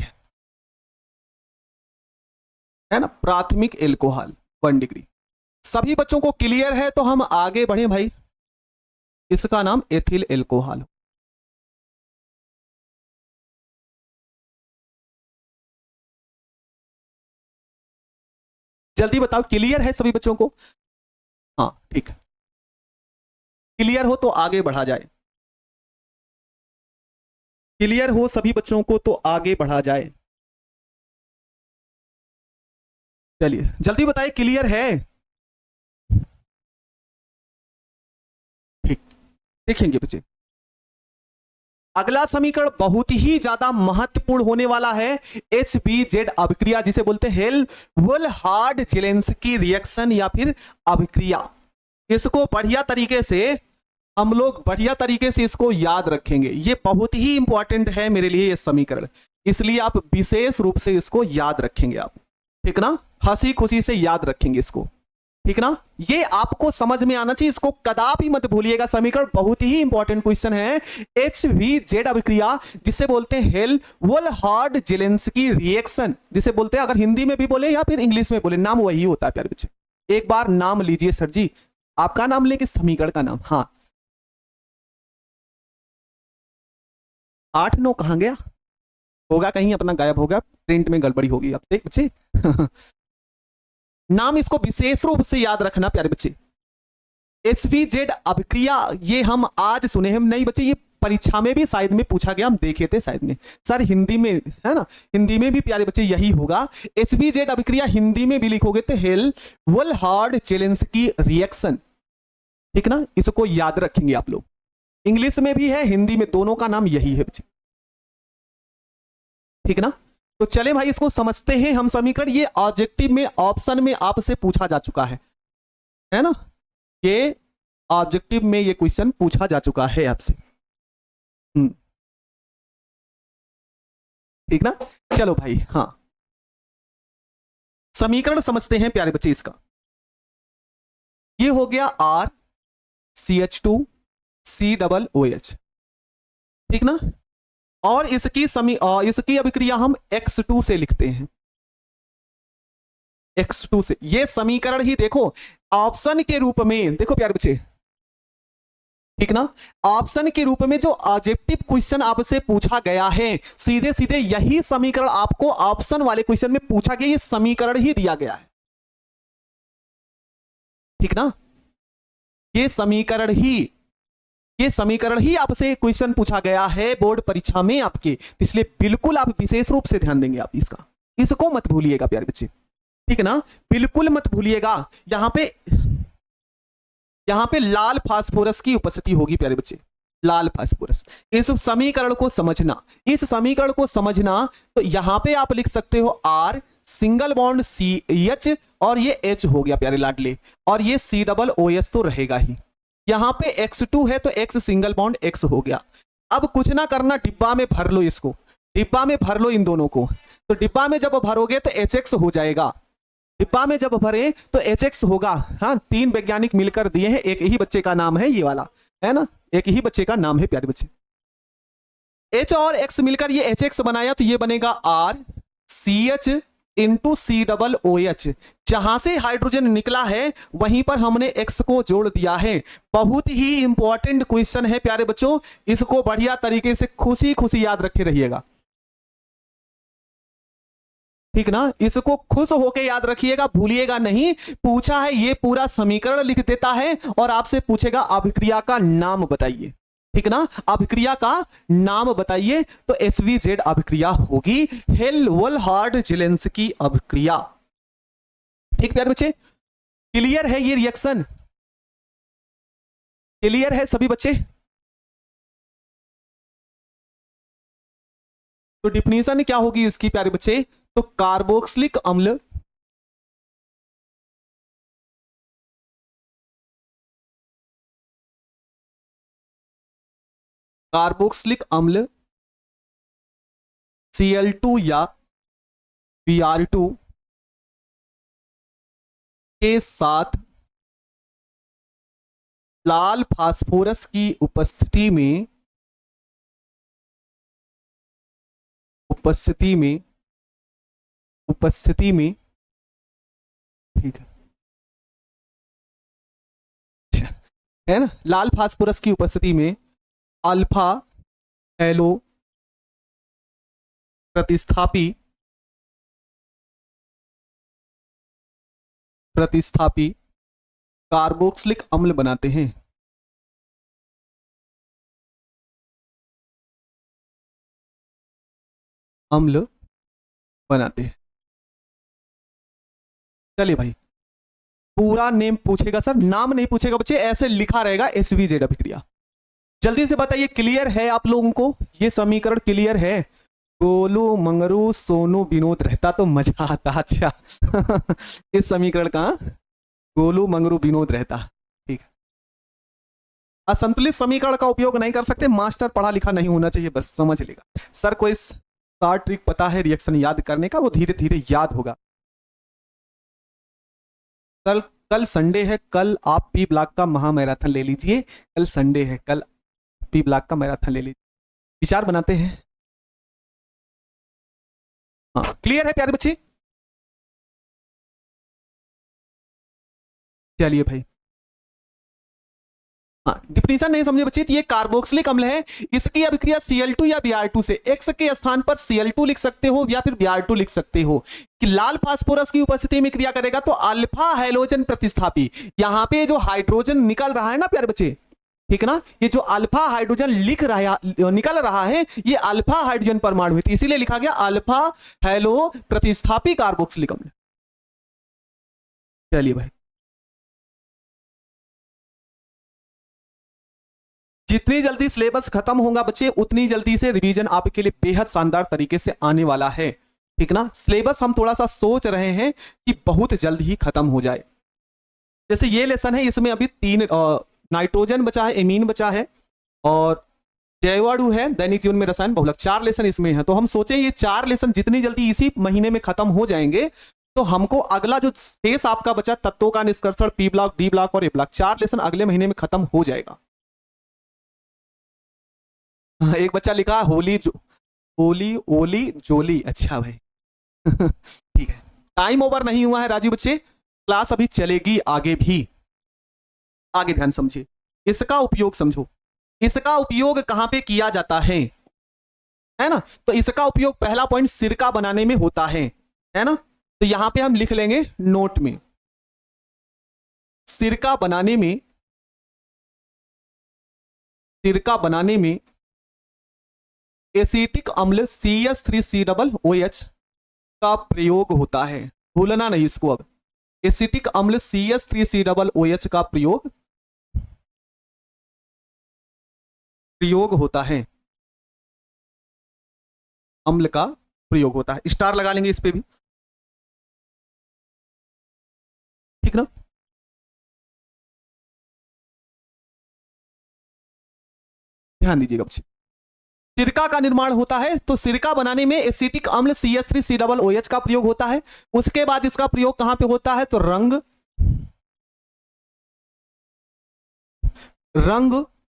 S1: है ना, प्राथमिक एल्कोहल 1 डिग्री। सभी बच्चों को क्लियर है तो हम आगे बढ़े भाई। इसका नाम एथिल एल्कोहल। जल्दी बताओ, क्लियर है सभी बच्चों को? हाँ ठीक, क्लियर हो तो आगे बढ़ा जाए, क्लियर हो सभी बच्चों को तो आगे बढ़ा जाए। चलिए जल्दी बताइए, क्लियर है? ठीक, देखेंगे बच्चे अगला समीकरण बहुत ही ज्यादा महत्वपूर्ण होने वाला है, HBZ अभिक्रिया, जिसे बोलते हैं हेल्महोल्ट्ज-जेलेंस्की रिएक्शन या फिर अभिक्रिया। इसको बढ़िया तरीके से इसको याद रखेंगे, ये बहुत ही इंपॉर्टेंट है मेरे लिए ये समीकरण, इसलिए आप विशेष रूप से इसको याद रखेंगे आप, ठीक ना, हंसी खुशी से याद रखेंगे इसको, ठीक ना, ये आपको समझ में आना चाहिए, इसको कदापि मत भूलिएगा। समीकरण बहुत ही इंपॉर्टेंट क्वेश्चन है, HBZ अभिक्रिया जिसे बोलते हैं हेल्महोल्ट्ज-जेलेंस्की रिएक्शन, जिसे बोलते हैं, अगर हिंदी में भी बोले या फिर इंग्लिश में बोले नाम वही होता है प्यारे बच्चे। एक बार नाम लीजिए सर जी, आपका नाम लेके समीकरण का नाम। हाँ 8-9 कहां गया होगा, कहीं अपना गायब होगा, प्रिंट में गड़बड़ी होगी, आप देख बच्चे नाम इसको विशेष रूप से याद रखना प्यारे बच्चे। HBZ अभिक्रिया ये हम आज सुने हैं, नहीं बच्चे ये परीक्षा में भी शायद में पूछा गया, हम देखे थे शायद में सर, हिंदी में है ना, हिंदी में भी प्यारे बच्चे यही होगा। HBZ अभिक्रिया हिंदी में भी लिखोगे तो हेल्महोल्ट्ज-जेलेंस्की रिएक्शन, ठीक ना, इसको याद रखेंगे आप लोग। इंग्लिश में भी है, हिंदी में, दोनों का नाम यही है बच्चे, ठीक ना। तो चले भाई इसको समझते हैं हम समीकरण, ये ऑब्जेक्टिव में ऑप्शन में आपसे पूछा जा चुका है ना, ये ऑब्जेक्टिव में ये क्वेश्चन पूछा जा चुका है आपसे, ठीक ना। चलो भाई, हाँ समीकरण समझते हैं प्यारे बच्चे इसका। ये हो गया RCH2COOH, ठीक ना, और इसकी अभिक्रिया हम X2 से लिखते हैं, X2 से। ये समीकरण ही देखो ऑप्शन के रूप में, देखो प्यारे बच्चे, ठीक ना, ऑप्शन के रूप में जो ऑब्जेक्टिव क्वेश्चन आपसे पूछा गया है, सीधे सीधे यही समीकरण आपको ऑप्शन वाले क्वेश्चन में पूछा गया, ये समीकरण ही दिया गया है, ठीक ना, ये समीकरण ही ये समीकरण ही आपसे क्वेश्चन पूछा गया है बोर्ड परीक्षा में आपके, इसलिए बिल्कुल आप विशेष रूप से ध्यान देंगे आप इसका, इसको मत भूलिएगा प्यारे बच्चे, ठीक है ना, बिल्कुल मत भूलिएगा। यहां पे लाल फास्फोरस की उपस्थिति होगी प्यारे बच्चे, लाल फास्फोरस। इस समीकरण को समझना, इस समीकरण को समझना, तो यहां पे आप लिख सकते हो R सिंगल बॉन्ड CH और ये H हो गया प्यारे लाडले, और ये COOS तो रहेगा ही। यहां पे X2 है तो X सिंगल बॉन्ड X हो गया। अब कुछ ना करना, डिब्बा में भर लो इसको, डिब्बा में भर लो इन दोनों को, तो डिब्बा में जब भरोगे तो HX हो जाएगा, डिब्बा में जब भरे तो HX होगा। हाँ, 3 वैज्ञानिक मिलकर दिए हैं, एक ही बच्चे का नाम है ये वाला, है ना, एक ही बच्चे का नाम है प्यारे बच्चे। H और X मिलकर ये HX बनाया, तो ये बनेगा R CH इंटू COOH। जहां से हाइड्रोजन निकला है वहीं पर हमने X को जोड़ दिया है। बहुत ही इंपॉर्टेंट क्वेश्चन है प्यारे बच्चों, इसको बढ़िया तरीके से खुशी खुशी याद रखे रहिएगा, ठीक ना, इसको खुश होके याद रखिएगा, भूलिएगा नहीं। पूछा है, ये पूरा समीकरण लिख देता है और आपसे पूछेगा अभिक्रिया का नाम बताइए, ठीक ना, अभिक्रिया का नाम बताइए, तो SVZ अभिक्रिया होगी, हेल्महोल्ट्ज-जेलेंस्की अभिक्रिया। ठीक प्यारे बच्चे, क्लियर है ये रिएक्शन, क्लियर है सभी बच्चे? तो डिफिनीशन क्या होगी इसकी प्यारे बच्चे, तो कार्बोक्सिलिक अम्ल Cl2 या Br2 के साथ लाल फास्फोरस की उपस्थिति में ठीक है ना, लाल फास्फोरस की उपस्थिति में अल्फा हेलो प्रतिस्थापी कार्बोक्सिलिक अम्ल बनाते हैं। चलिए भाई, पूरा नेम पूछेगा सर, नाम नहीं पूछेगा बच्चे, ऐसे लिखा रहेगा SVZ अभिक्रिया। जल्दी से बताइए, क्लियर है आप लोगों को, ये समीकरण क्लियर है? गोलू मंगरू सोनू विनोद रहता तो मजा आता। अच्छा इस समीकरण का गोलू मंगरू विनोद रहता, ठीक है। असंतुलित समीकरण का उपयोग नहीं कर सकते, मास्टर पढ़ा लिखा नहीं होना चाहिए, बस समझ लेगा। सर कोई शॉर्ट ट्रिक पता है रिएक्शन याद करने का, वो धीरे धीरे याद होगा। कल संडे है, कल आप P ब्लॉक का महा मैराथन ले लीजिए, कल संडे है, कल P ब्लॉक का मैराथन ले लीजिए, विचार बनाते हैं। हाँ क्लियर है प्यारे बच्चे? चलिए भाई, हाँ डिफिनीशन नहीं समझे बच्चे, तो ये कार्बोक्सिलिक अम्ल है, इसकी अभिक्रिया Cl2 या Br2 से, X के स्थान पर Cl2 लिख सकते हो या फिर Br2 लिख सकते हो, कि लाल फास्फोरस की उपस्थिति में क्रिया करेगा तो अल्फा हाइड्रोजन प्रतिस्थापी, यहां पे जो हाइड्रोजन निकल रहा है ना प्यारे बच्चे, ठीक ना, ये जो अल्फा हाइड्रोजन निकल रहा है, ये अल्फा हाइड्रोजन परमाणु है, इसीलिए लिखा गया अल्फा हेलो प्रतिस्थापी कार्बोक्सिलिक अम्ल। चलिए भाई, जितनी जल्दी सिलेबस खत्म होगा बच्चे, उतनी जल्दी से रिवीजन आपके लिए बेहद शानदार तरीके से आने वाला है, ठीक ना। सिलेबस हम थोड़ा सा सोच रहे हैं कि बहुत जल्द ही खत्म हो जाए। जैसे ये लेसन है, इसमें अभी 3 नाइट्रोजन बचा है, एमीन बचा है, और जैवाणु है, दैनिक जीवन में रसायन बहुलक, 4 लेसन इसमें है। तो हम सोचे ये 4 लेसन जितनी जल्दी इसी महीने में खत्म हो जाएंगे, तो हमको अगला जो शेष आपका बचा तत्वों का निष्कर्षण, P ब्लॉक, D ब्लॉक और A ब्लॉक, 4 लेसन अगले महीने में खत्म हो जाएगा। एक बच्चा लिखा होली ओली जोली, अच्छा भाई ठीक है, टाइम ओवर नहीं हुआ है राजू बच्चे, क्लास अभी चलेगी आगे भी, आगे ध्यान समझिए, इसका उपयोग समझो, इसका उपयोग कहां पे किया जाता है ना। तो इसका उपयोग पहला पॉइंट सिरका बनाने में होता है ना। तो यहां पे हम लिख लेंगे नोट में, सिरका बनाने में सिरका बनाने में एसिटिक अम्ल CH3COOH का प्रयोग होता है। भूलना नहीं इसको। अब एसिटिक अम्ल CH3COOH का प्रयोग होता है, अम्ल का प्रयोग होता है। स्टार लगा लेंगे इस पे भी, ठीक ना। ध्यान दीजिएगा बच्चे, सिरका का निर्माण होता है तो सिरका बनाने में एसिटिक अम्ल CH3COOH का प्रयोग होता है। उसके बाद इसका प्रयोग कहां पे होता है तो रंग,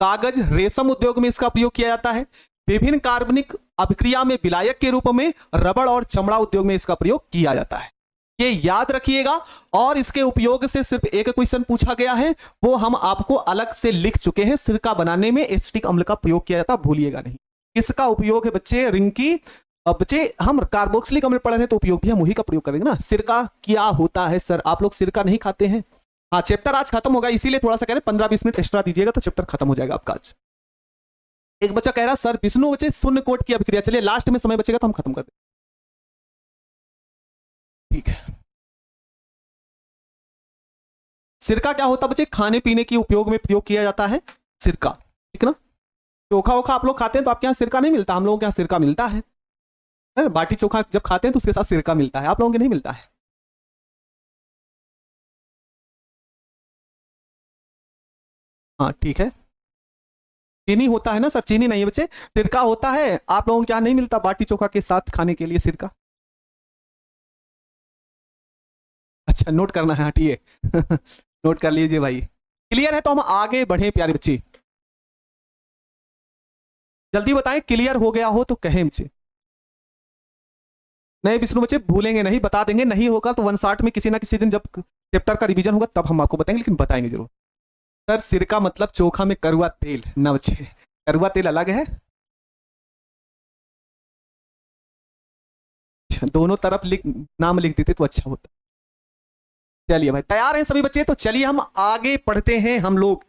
S1: कागज, रेशम उद्योग में इसका प्रयोग किया जाता है। विभिन्न कार्बनिक अभिक्रिया में विलायक के रूप में रबड़ और चमड़ा उद्योग में इसका प्रयोग किया जाता है। ये याद रखिएगा। और इसके उपयोग से सिर्फ एक क्वेश्चन पूछा गया है, वो हम आपको अलग से लिख चुके हैं। सिरका बनाने में एसिटिक अम्ल का प्रयोग किया जाता, भूलिएगा नहीं। इसका उपयोग है बच्चे रिंकी, बच्चे हम कार्बोक्सिलिक अम्ल पढ़ रहे हैं तो उपयोग भी हम वही का प्रयोग करेंगे ना। सिरका क्या होता है सर, आप लोग सिरका नहीं खाते हैं। हाँ, चैप्टर आज खत्म होगा, इसीलिए थोड़ा सा कह रहे 15-20 मिनट एक्स्ट्रा दीजिएगा तो चैप्टर खत्म हो जाएगा आपका आज। एक बच्चा कह रहा सर विष्णु बच्चे शून्य कोट की अभिक्रिया, चलिए लास्ट में समय बचेगा तो हम खत्म कर दें, ठीक है। सिरका क्या होता है बच्चे, खाने पीने के उपयोग में प्रयोग किया जाता है सिरका, ठीक ना। चोखा वोखा आप लोग खाते हैं तो आपके यहाँ सिरका नहीं मिलता, हम लोगों के यहाँ सिरका मिलता है। बाटी चोखा जब खाते हैं तो उसके साथ सिरका मिलता है, आप लोगों के नहीं मिलता है। हाँ ठीक है, चीनी होता है ना सर, चीनी नहीं है बच्चे, सिरका होता है। आप लोगों के यहाँ नहीं मिलता बाटी चोखा के साथ खाने के लिए सिरका। अच्छा नोट करना है, हटिए नोट कर लीजिए भाई। क्लियर है तो हम आगे बढ़े प्यारे बच्चे, जल्दी बताएं क्लियर हो गया हो तो कहें बच्चे। नहीं विष्णु बच्चे भूलेंगे नहीं, बता देंगे। नहीं होगा तो 160 में किसी ना किसी दिन जब चैप्टर का रिवीजन होगा तब हम आपको बताएंगे, लेकिन बताएंगे जरूर। सर सिरका मतलब चोखा में करुआ तेल ना बच्चे, करुआ तेल अलग है। दोनों तरफ नाम लिख देते तो अच्छा होता। चलिए भाई तैयार हैं सभी बच्चे, तो चलिए हम आगे पढ़ते हैं। हम लोग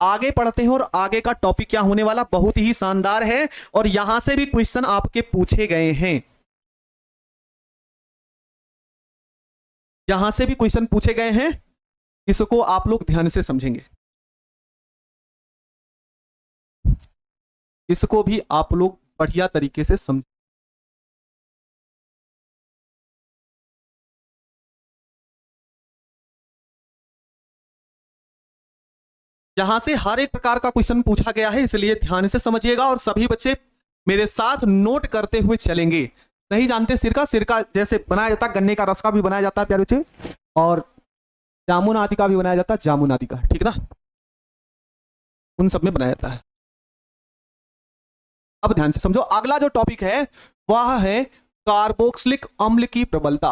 S1: आगे पढ़ते हैं और आगे का टॉपिक क्या होने वाला बहुत ही शानदार है, और यहां से भी क्वेश्चन आपके पूछे गए हैं, यहां से भी क्वेश्चन पूछे गए हैं, इसको आप लोग ध्यान से समझेंगे, इसको भी आप लोग बढ़िया तरीके से समझ। यहां से हर एक प्रकार का क्वेश्चन पूछा गया है, इसलिए ध्यान से समझिएगा और सभी बच्चे मेरे साथ नोट करते हुए चलेंगे। नहीं जानते सिरका, सिरका जैसे बनाया जाता है, गन्ने का रस का भी बनाया जाता है प्यारे बच्चे, और जामुन आदि का भी बनाया जाता है, जामुन आदि का, ठीक ना, उन सब में बनाया जाता है। अब ध्यान से समझो, अगला जो टॉपिक है वह है कार्बोक्सिलिक अम्ल की प्रबलता।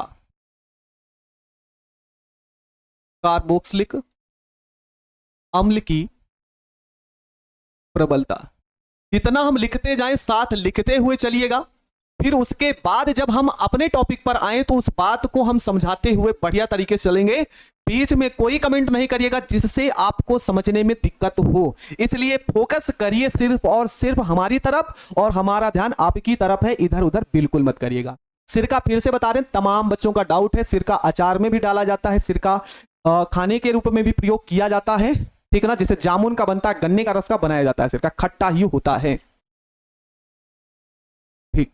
S1: कार्बोक्सिलिक अम्ल की प्रबलता, जितना हम लिखते जाएं साथ लिखते हुए चलिएगा, फिर उसके बाद जब हम अपने टॉपिक पर आए तो उस बात को हम समझाते हुए बढ़िया तरीके से चलेंगे। बीच में कोई कमेंट नहीं करिएगा जिससे आपको समझने में दिक्कत हो, इसलिए फोकस करिए सिर्फ और सिर्फ हमारी तरफ, और हमारा ध्यान आपकी तरफ है, इधर उधर बिल्कुल मत करिएगा। सिरका फिर से बता रहे हैं, तमाम बच्चों का डाउट है, सिरका अचार में भी डाला जाता है, सिरका खाने के रूप में भी प्रयोग किया जाता है, ठीक है ना, जैसे जामुन का बनता है, गन्ने का रस का बनाया जाता है, सिरका खट्टा ही होता है, ठीक।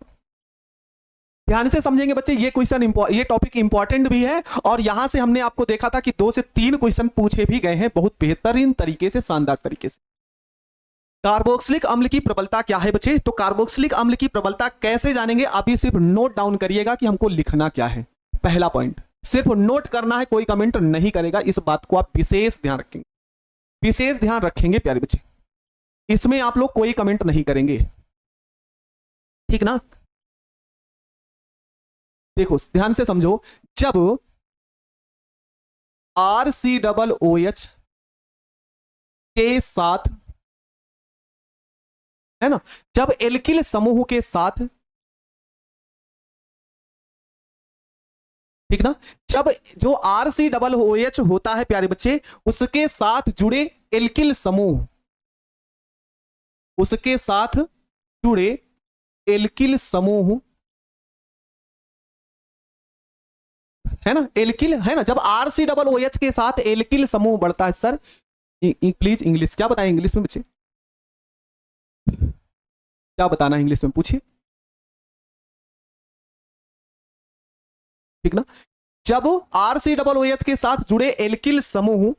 S1: ध्यान से समझेंगे बच्चे, ये क्वेश्चन ये टॉपिक इंपॉर्टेंट भी है, और यहां से हमने आपको देखा था कि 2 से 3 क्वेश्चन पूछे भी गए हैं बहुत बेहतरीन तरीके से, शानदार तरीके से। कार्बोक्सिलिक अम्ल की प्रबलता क्या है बच्चे, तो कार्बोक्सिलिक अम्ल की प्रबलता कैसे जानेंगे, अभी सिर्फ नोट डाउन करिएगा कि हमको लिखना क्या है। पहला पॉइंट सिर्फ नोट करना है, कोई कमेंट नहीं करेगा, इस बात को आप विशेष ध्यान रखेंगे, विशेष ध्यान रखेंगे प्यारे बच्चे, इसमें आप लोग कोई कमेंट नहीं करेंगे, ठीक ना। देखो ध्यान से समझो, जब RCOOH के साथ, है ना, जब एल्किल समूह के साथ, ठीक ना, जब जो RCOOH होता है प्यारे बच्चे, उसके साथ जुड़े एल्किल समूह, उसके साथ जुड़े एल्किल समूह, है ना, एल्किल, है ना, जब RCOOH के साथ एल्किल समूह बढ़ता है सर, प्लीज इंग्लिश क्या बताएं, इंग्लिश में बच्चे क्या बताना है इंग्लिश में, पूछिए, ठीक ना। जब RCOOH के साथ जुड़े एल्किल समूह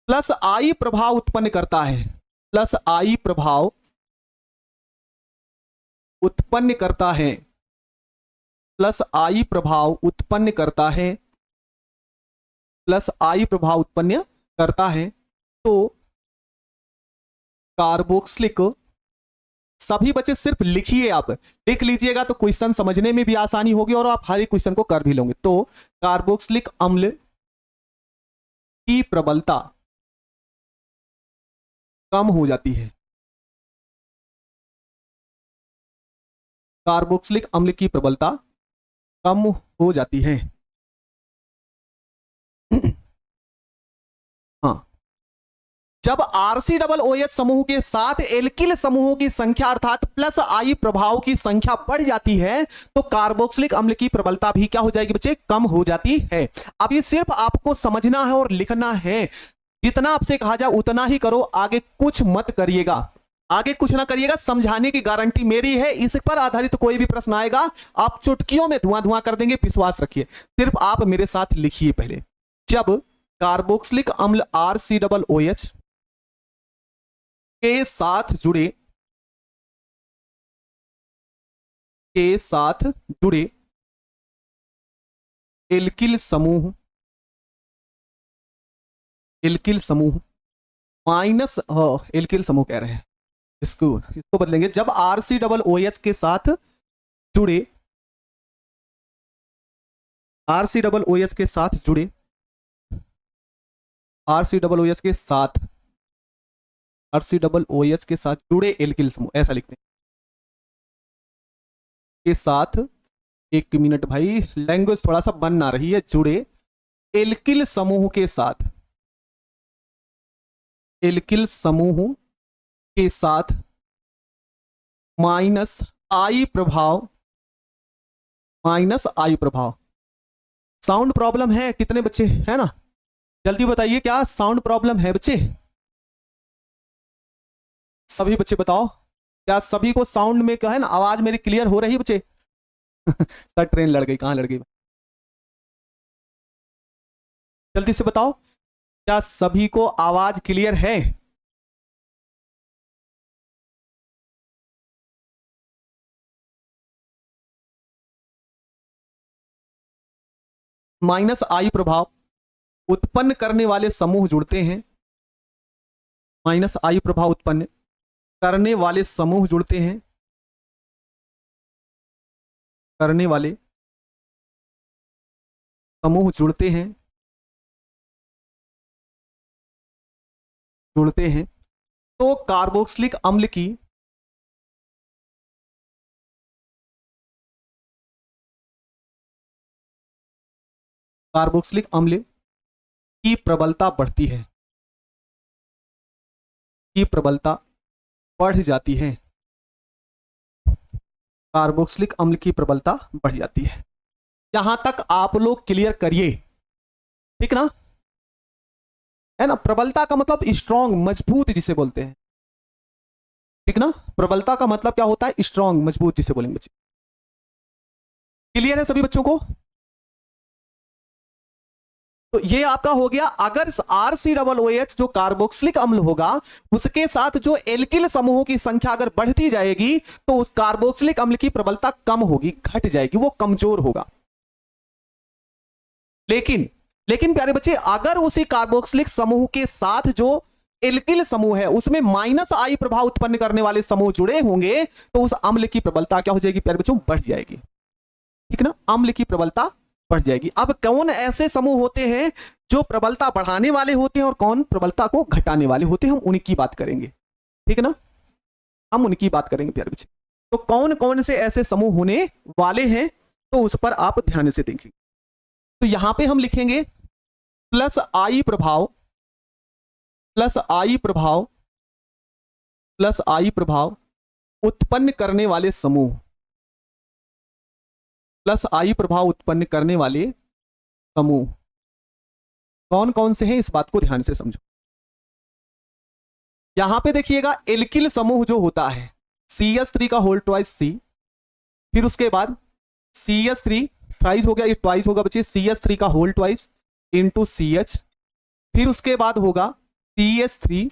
S1: प्लस आई प्रभाव उत्पन्न करता है, प्लस आई प्रभाव उत्पन्न करता है, प्लस आई प्रभाव उत्पन्न करता है, प्लस आई प्रभाव उत्पन्न करता है, तो कार्बोक्सिलिक, सभी बच्चे सिर्फ लिखिए, आप लिख लीजिएगा तो क्वेश्चन समझने में भी आसानी होगी और आप हर एक क्वेश्चन को कर भी लोगे। तो कार्बोक्सिलिक अम्ल की प्रबलता कम हो जाती है, कार्बोक्सिलिक अम्ल की प्रबलता कम हो जाती है। हाँ, जब RCOOH समूह के साथ एल्किल समूहों की संख्या अर्थात प्लस आई प्रभाव की संख्या बढ़ जाती है तो कार्बोक्सिलिक अम्ल की प्रबलता भी क्या हो जाएगी बच्चे, कम हो जाती है। अब ये सिर्फ आपको समझना है और लिखना है, जितना आपसे कहा जाए उतना ही करो, आगे कुछ मत करिएगा, आगे कुछ ना करिएगा, समझाने की गारंटी मेरी है। इस पर आधारित कोई भी प्रश्न आएगा आप चुटकियों में धुआं धुआं कर देंगे, विश्वास रखिए। सिर्फ आप मेरे साथ लिखिए पहले, जब कार्बोक्सिलिक अम्ल RCOOH के साथ जुड़े एल्किल समूह माइनस एल्किल समूह कह रहे हैं, इसको बदलेंगे, जब RCOOH के साथ जुड़े RCOOH के साथ जुड़े RCOOH के साथ जुड़े एल्किल समूह, ऐसा लिखते हैं के साथ, एक मिनट भाई लैंग्वेज थोड़ा सा बन ना रही है, जुड़े एल्किल समूह के साथ, एल्किल समूह के साथ माइनस आई प्रभाव, साउंड प्रॉब्लम है कितने बच्चे, है ना, जल्दी बताइए क्या साउंड प्रॉब्लम है बच्चे, सभी बच्चे बताओ, क्या सभी को साउंड में क्या है ना, आवाज मेरी क्लियर हो रही है बच्चे? सर ट्रेन लड़ गई, कहां लड़ गई, जल्दी से बताओ, क्या सभी को आवाज क्लियर है? माइनस आई प्रभाव उत्पन्न करने वाले समूह जुड़ते हैं, माइनस आई प्रभाव उत्पन्न करने वाले समूह जुड़ते हैं, करने वाले समूह जुड़ते हैं, तो कार्बोक्सिलिक अम्ल की प्रबलता बढ़ती है, की प्रबलता बढ़ जाती है, कार्बोक्सिलिक अम्ल की प्रबलता बढ़ जाती है। यहां तक आप लोग क्लियर करिए, ठीक ना, है ना। प्रबलता का मतलब स्ट्रांग, मजबूत जिसे बोलते हैं, ठीक ना, प्रबलता का मतलब क्या होता है, स्ट्रांग, मजबूत जिसे बोलेंगे बच्चे। क्लियर है सभी बच्चों को? तो ये आपका हो गया, अगर RCOOH जो कार्बोक्सिलिक अम्ल होगा उसके साथ जो एल्किल समूहों की संख्या अगर बढ़ती जाएगी तो उस कार्बोक्सिलिक अम्ल की प्रबलता कम होगी, घट जाएगी, वो कमजोर होगा। लेकिन प्यारे बच्चे, अगर उसी कार्बोक्सिलिक समूह के साथ जो एल्किल समूह है उसमें माइनस आई प्रभाव उत्पन्न करने वाले समूह जुड़े होंगे तो उस अम्ल की प्रबलता क्या हो जाएगी प्यारे बच्चों, बढ़ जाएगी, ठीक ना, अम्ल की प्रबलता बढ़ जाएगी। अब कौन ऐसे समूह होते हैं जो प्रबलता बढ़ाने वाले होते हैं और कौन प्रबलता को घटाने वाले होते हैं, हम उनकी बात करेंगे, ठीक ना, हम उनकी बात करेंगे प्यारे बच्चे। तो कौन कौन से ऐसे समूह होने वाले हैं तो उस पर आप ध्यान से देखेंगे। तो यहां पे हम लिखेंगे प्लस आई प्रभाव प्लस आई प्रभाव उत्पन्न करने वाले समूह, प्लस आई प्रभाव उत्पन्न करने वाले समूह कौन कौन से हैं, इस बात को ध्यान से समझो। यहां पे देखिएगा एल्किल समूह जो होता है CH3 का होल ट्वाइस C, फिर उसके बाद CH3 थ्राइस हो गया, ये ट्वाइस होगा बच्चे, CH3 का होल ट्वाइस इंटू CH, फिर उसके बाद होगा CH3,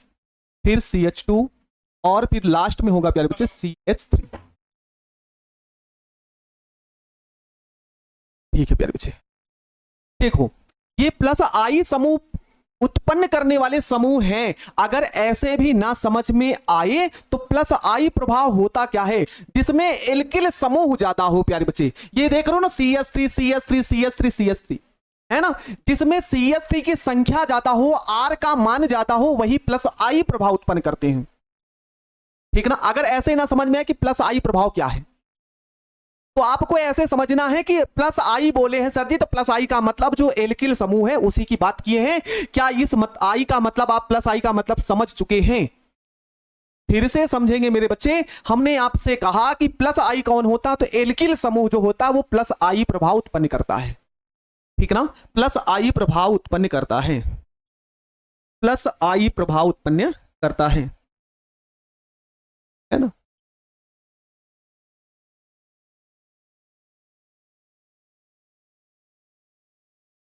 S1: फिर CH2 और फिर लास्ट में होगा प्यारे बच्चे CH3। ठीक है प्यारे बच्चे, देखो ये प्लस आई समूह उत्पन्न करने वाले समूह हैं। अगर ऐसे भी ना समझ में आए तो प्लस आई प्रभाव होता क्या है, जिसमें एल्किल समूह ज्यादा हो प्यारे बच्चे। ये देख रहे हो ना CH3 CH3 CH3 CH3 है ना, जिसमें CH3 की संख्या ज्यादा हो, R का मान ज्यादा हो, वही प्लस आई प्रभाव उत्पन्न करते हैं। ठीक ना, अगर ऐसे ना समझ में आए कि प्लस आई प्रभाव क्या है तो आपको ऐसे समझना है कि प्लस आई बोले हैं सर जी, तो प्लस आई का मतलब जो एल्किल समूह है उसी की बात किए हैं क्या। इस आई का मतलब आप प्लस आई का मतलब समझ चुके हैं? फिर से समझेंगे मेरे बच्चे। हमने आपसे कहा कि प्लस आई कौन होता, तो एल्किल समूह जो होता है वो प्लस आई प्रभाव उत्पन्न करता है। ठीक ना, प्लस आई प्रभाव उत्पन्न करता है, प्लस आई प्रभाव उत्पन्न करता है ना।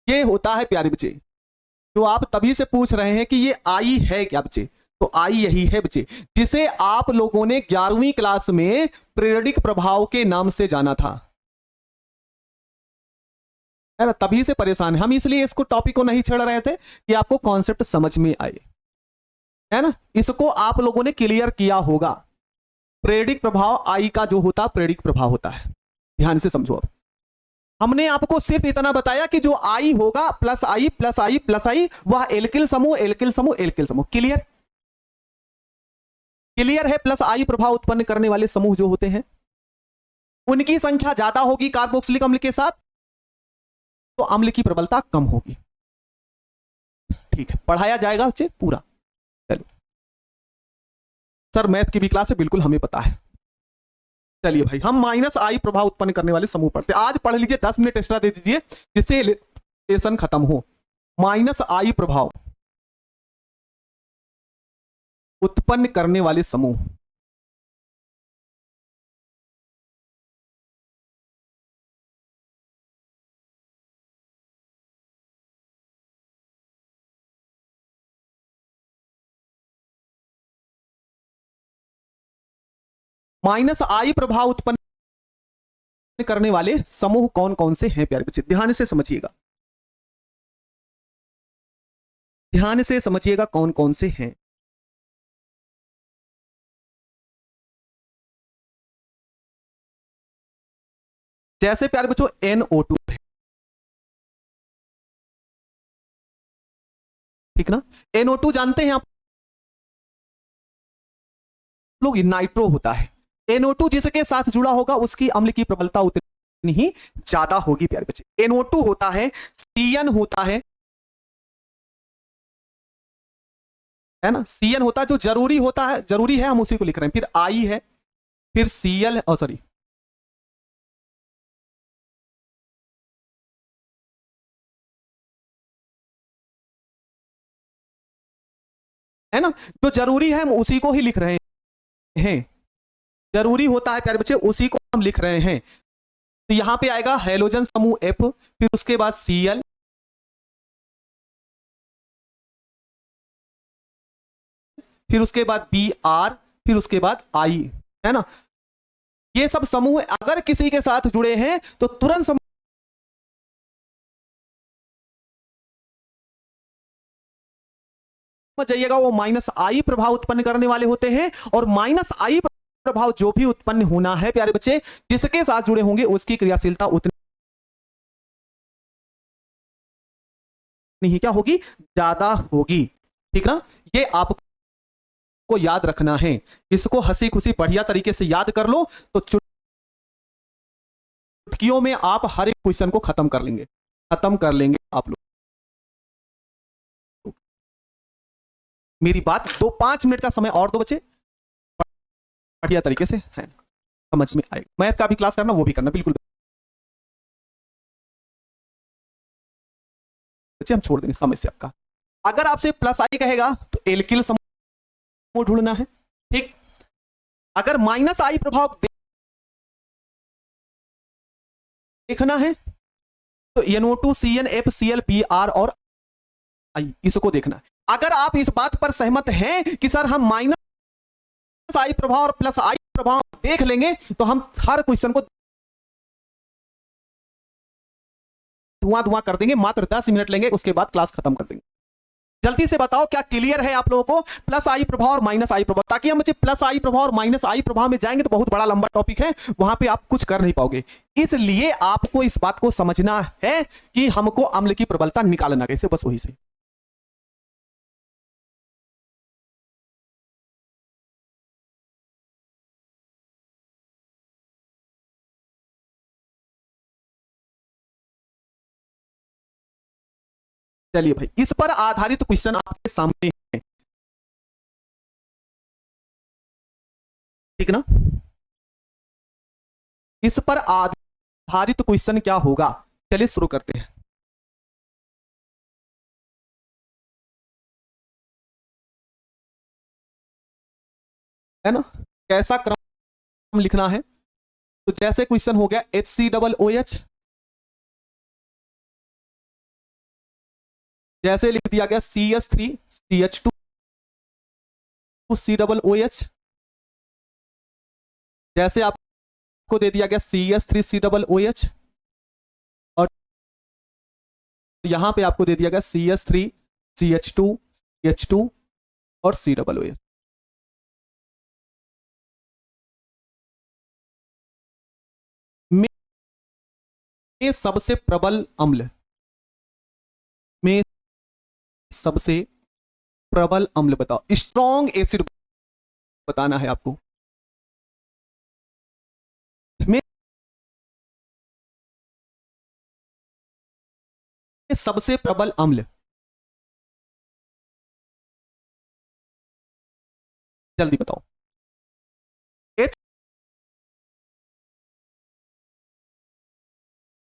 S1: ये होता है प्यारे बच्चे, जो आप तभी से पूछ रहे हैं कि ये आई है क्या बच्चे, तो आई यही है बच्चे जिसे आप लोगों ने 11वीं क्लास में पीरियडिक प्रभाव के नाम से जाना था, है ना। तभी से परेशान है हम, इसलिए इसको टॉपिक को नहीं छेड़ रहे थे कि आपको कॉन्सेप्ट समझ में आए, है ना। इसको आप लोगों ने क्लियर किया होगा। पीरियडिक प्रभाव आई का जो होता पीरियडिक प्रभाव होता है, ध्यान से समझो। अब हमने आपको सिर्फ इतना बताया कि जो आई होगा प्लस आई प्लस आई प्लस आई, वह एल्किल समूह एल्किल समूह एल्किल समूह। क्लियर, क्लियर है। प्लस आई प्रभाव उत्पन्न करने वाले समूह जो होते हैं उनकी संख्या ज्यादा होगी कार्बोक्सिलिक अम्ल के साथ, तो अम्ल की प्रबलता कम होगी। ठीक है, पढ़ाया जाएगा बच्चे पूरा। चलो सर मैथ की भी क्लास है, बिल्कुल हमें पता है। चलिए भाई, हम माइनस आई प्रभाव उत्पन्न करने वाले समूह पढ़ते हैं। आज पढ़ लीजिए, 10 मिनट एक्स्ट्रा दे दीजिए जिससे लेसन खत्म हो। माइनस आई प्रभाव उत्पन्न करने वाले समूह, माइनस आई प्रभाव उत्पन्न करने वाले समूह कौन कौन से हैं प्यारे बच्चे, ध्यान से समझिएगा, ध्यान से समझिएगा कौन कौन से हैं। जैसे प्यारे बच्चों NO2 है, ठीक ना। NO2 जानते हैं आप लोग, नाइट्रो होता है। NO2 जिसके साथ जुड़ा होगा उसकी अम्ल की प्रबलता उतनी ही ज्यादा होगी प्यारे बच्चे। NO2 होता है, CN होता है ना, CN होता है जो जरूरी होता है, जरूरी है हम उसी को लिख रहे हैं। फिर I है, फिर Cl, सॉरी है ना, जो जरूरी है हम उसी को ही लिख रहे हैं। जरूरी होता है प्यारे बच्चे, उसी को हम लिख रहे हैं। तो यहां पे आएगा हैलोजन समूह F, फिर उसके बाद Cl, फिर उसके बाद Br, फिर उसके बाद I, है ना। ये सब समूह अगर किसी के साथ जुड़े हैं तो तुरंत समझ जाइएगा वो माइनस आई प्रभाव उत्पन्न करने वाले होते हैं। और माइनस आई प्रभाव जो भी उत्पन्न होना है प्यारे बच्चे, जिसके साथ जुड़े होंगे उसकी क्रियाशीलता उतनी ही क्या होगी, ज्यादा होगी। ठीक ना, ये आपको याद रखना है। इसको हंसी खुशी बढ़िया तरीके से याद कर लो तो चुटकियों में आप हर एक क्वेश्चन को खत्म कर लेंगे, खत्म कर लेंगे आप लोग। मेरी बात 5 मिनट का समय और दो बच्चे, बढ़िया तरीके से है, समझ में आएगा। मैथ का भी क्लास करना, वो भी करना बिल्कुल बच्चे, हम छोड़ देंगे समस्या आपका। अगर आपसे प्लस आई कहेगा तो एल्किल समूह ढूंढना है, ठीक। अगर माइनस आई प्रभाव देखना है तो NO2 CN FCl BR और आई, इसको देखना है। अगर आप इस बात पर सहमत हैं कि सर हम माइनस आई प्रभाव और प्लस आई प्रभाव देख लेंगे तो हम हर क्वेश्चन को धुआं धुआं कर देंगे, मात्र 10 मिनट लेंगे, उसके बाद क्लास खत्म कर देंगे। जल्दी से बताओ क्या क्लियर है आप लोगों को प्लस आई प्रभाव और माइनस आई प्रभाव, ताकि हम मुझे प्लस आई प्रभाव और माइनस आई प्रभाव में जाएंगे तो बहुत बड़ा लंबा टॉपिक है, वहां पे आप कुछ कर नहीं पाओगे। इसलिए आपको इस बात को समझना है कि हमको अम्ल की प्रबलता निकालना कैसे, बस वही से। चलिए भाई, इस पर आधारित क्वेश्चन आपके सामने है, ठीक ना। इस पर आधारित क्वेश्चन क्या होगा, चलिए शुरू करते हैं। है ना, कैसा क्रम लिखना है, तो जैसे क्वेश्चन हो गया HCOOH, जैसे लिख दिया गया CH3CH2 COOH, जैसे आपको दे दिया गया CH3COOH, और यहां पे आपको दे दिया गया CH3CH2 CH2 और COOH। में सबसे प्रबल अम्ल, में सबसे प्रबल अम्ल बताओ, स्ट्रॉन्ग एसिड बताना है आपको। में सबसे प्रबल अम्ल, जल्दी बताओ।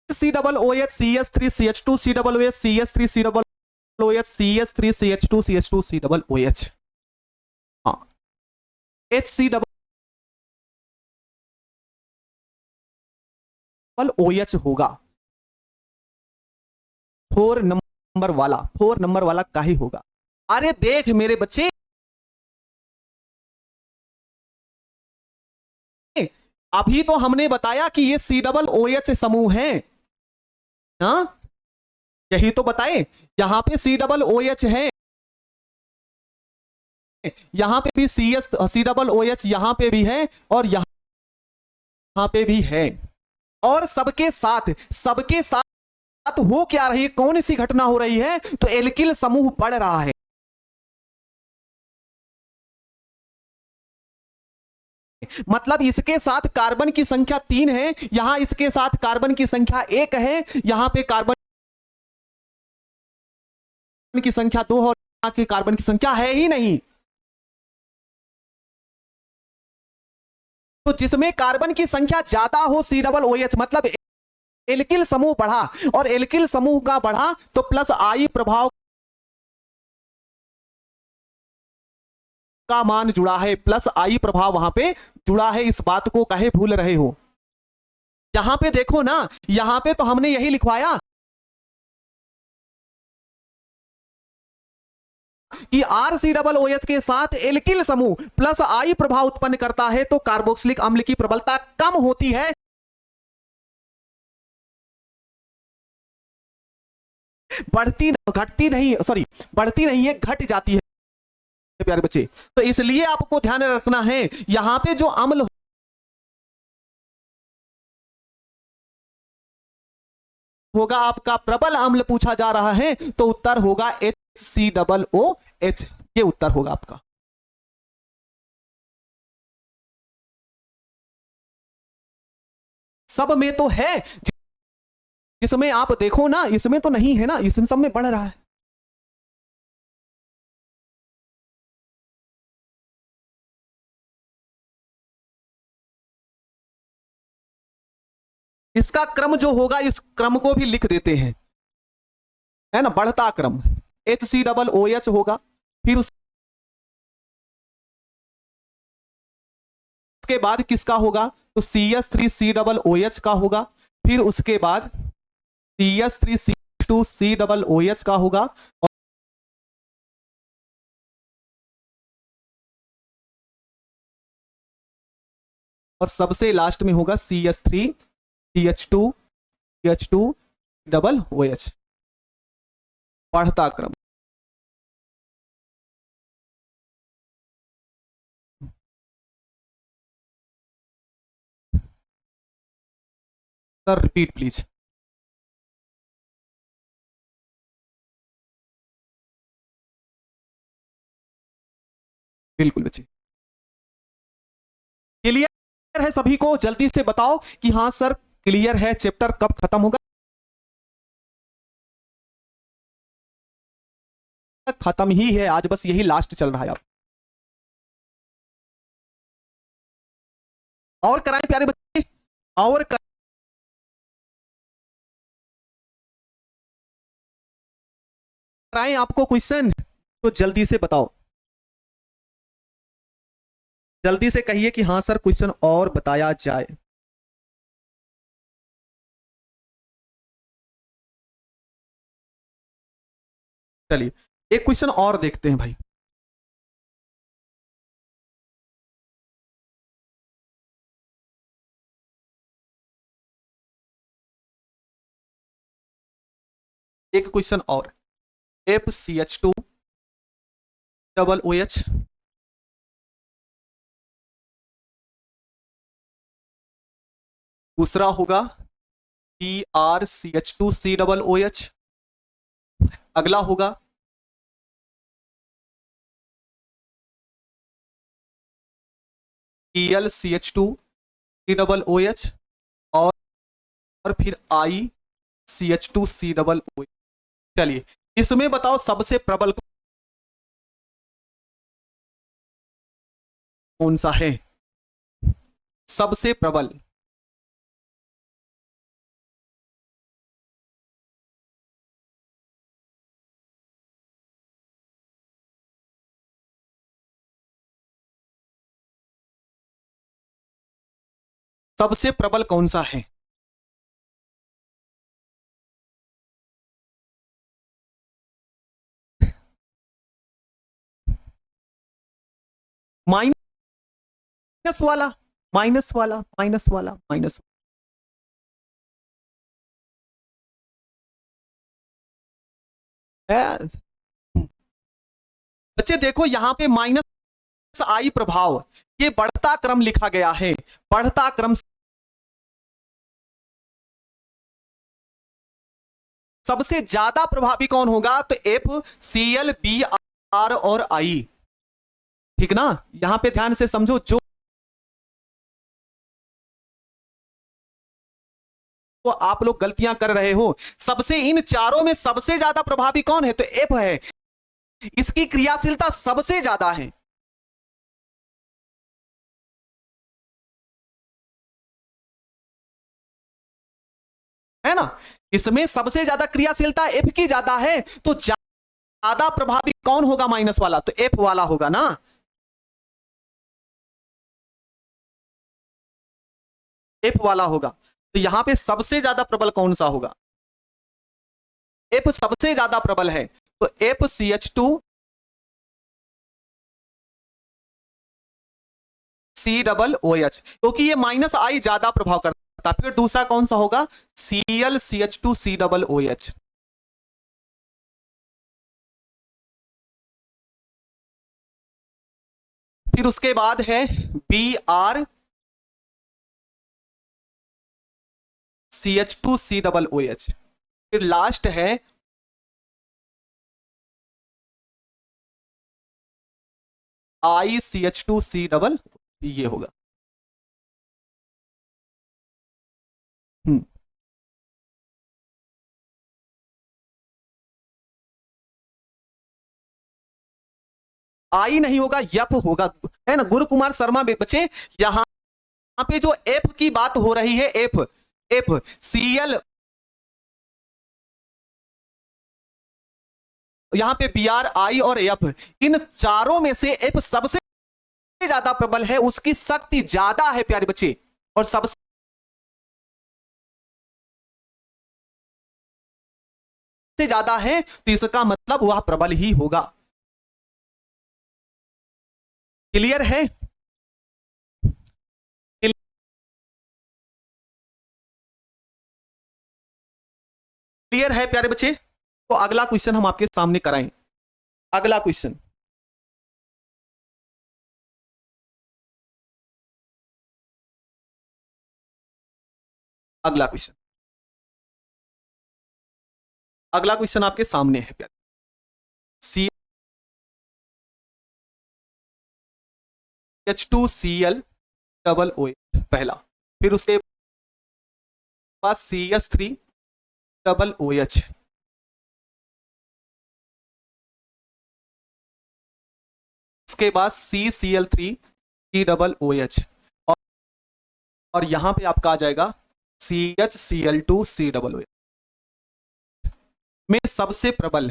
S1: COOH CH3CH2 COOH CH3COOH CH3CH2 CH2 COOH, हाँ HCOOH होगा 4 नंबर वाला, 4 नंबर वाला का ही होगा। अरे देख मेरे बच्चे, अभी तो हमने बताया कि ये COOH समूह है ना, यही तो बताए। यहां पे COOH है, यहां पे भी COOH यहां पे भी है, और यहां पे भी है, और सबके साथ हो क्या रही है, कौन सी घटना हो रही है, तो एल्किल समूह बढ़ रहा है। मतलब इसके साथ कार्बन की संख्या 3 है, यहां इसके साथ कार्बन की संख्या 1 है, यहां पे कार्बन की संख्या 2 और यहां की कार्बन की संख्या है ही नहीं। तो जिसमें कार्बन की संख्या ज्यादा हो COOH, मतलब एल्किल समूह बढ़ा, और एल्किल समूह का बढ़ा तो प्लस आई प्रभाव का मान जुड़ा है, प्लस आई प्रभाव वहां पे जुड़ा है, इस बात को कहे भूल रहे हो। यहां पे देखो ना, यहां पे तो हमने यही लिखवाया कि RCOOH के साथ एल्किल समूह प्लस आई प्रभाव उत्पन्न करता है तो कार्बोक्सिलिक अम्ल की प्रबलता कम होती है, घटती नहीं, सॉरी बढ़ती नहीं है, घट जाती है प्यारे बच्चे। तो इसलिए आपको ध्यान रखना है, यहां पे जो अम्ल होगा आपका प्रबल अम्ल पूछा जा रहा है, तो उत्तर होगा HCOOH, ये उत्तर होगा आपका। सब में तो है, इसमें आप देखो ना, इसमें तो नहीं है ना, इसमें सब में बढ़ रहा है। इसका क्रम जो होगा इस क्रम को भी लिख देते हैं, है ना, बढ़ता क्रम HCOOH होगा। फिर उसके बाद किसका होगा, तो CS3COOH का होगा। फिर उसके बाद CS3C2COOH का होगा। और सबसे लास्ट में होगा CS3CH2CH2OH, बढ़ता क्रम। Sir repeat please. बिल्कुल बच्चे, क्लियर है सभी को? जल्दी से बताओ कि हाँ सर क्लियर है। चैप्टर कब खत्म होगा? खत्म ही है आज, बस यही लास्ट चल रहा है। और कराएं प्यारे बच्चे, और कराएं आपको क्वेश्चन? तो जल्दी से बताओ, जल्दी से कहिए कि हाँ सर क्वेश्चन और बताया जाए। चलिए एक क्वेश्चन और देखते हैं भाई। एक क्वेश्चन और, FCH2OOH दूसरा होगा BrCH2COOH, अगला होगा ElCH2COOH और फिर ICH2COOH। चलिए इसमें बताओ सबसे प्रबल कौन सा है? सबसे प्रबल, सबसे प्रबल कौन सा है? माइनस वाला, माइनस वाला, माइनस वाला, माइनस। बच्चे देखो यहां पे -I प्रभाव, ये बढ़ता क्रम लिखा गया है। बढ़ता क्रम सबसे ज्यादा प्रभावी कौन होगा? तो FCl BR और I, ठीक ना? यहां पे ध्यान से समझो, जो तो आप लोग गलतियां कर रहे हो। सबसे इन चारों में सबसे ज्यादा प्रभावी कौन है? तो F है, इसकी क्रियाशीलता सबसे ज्यादा है ना? इसमें सबसे ज्यादा क्रियाशीलता F की ज्यादा है, तो ज्यादा प्रभावी कौन होगा माइनस वाला? तो F वाला होगा ना। F वाला होगा। तो यहां पे सबसे ज्यादा प्रबल कौन सा होगा? F सबसे ज्यादा प्रबल है, तो FCH2COOH, क्योंकि ये -I ज्यादा प्रभाव करता। फिर दूसरा कौन सा होगा? ClCH2COOH। फिर उसके बाद है BrCH2COOH। फिर लास्ट है ICH2C, ये होगा। आई नहीं होगा, यप होगा, है ना? गुरु कुमार शर्मा बच्चे, यहां पे जो एफ की बात हो रही है, एफ एफ, सीएल, यहां पे बी आर आई और एफ, इन चारों में से एफ सबसे ज्यादा प्रबल है, उसकी शक्ति ज्यादा है प्यारे बच्चे, और सबसे ज्यादा है तो इसका मतलब वह प्रबल ही होगा। क्लियर है? क्लियर है प्यारे बच्चे? तो अगला क्वेश्चन हम आपके सामने कराएं। अगला क्वेश्चन, अगला क्वेश्चन, अगला क्वेश्चन आपके सामने है प्यारे। सी H2Cl डबल ओ एच पहला, फिर उसके बाद CH3 डबल ओ एच, उसके बाद CCl3 T double O H, और यहां पे आपका आ जाएगा CHCl2 C double O H में सबसे प्रबल,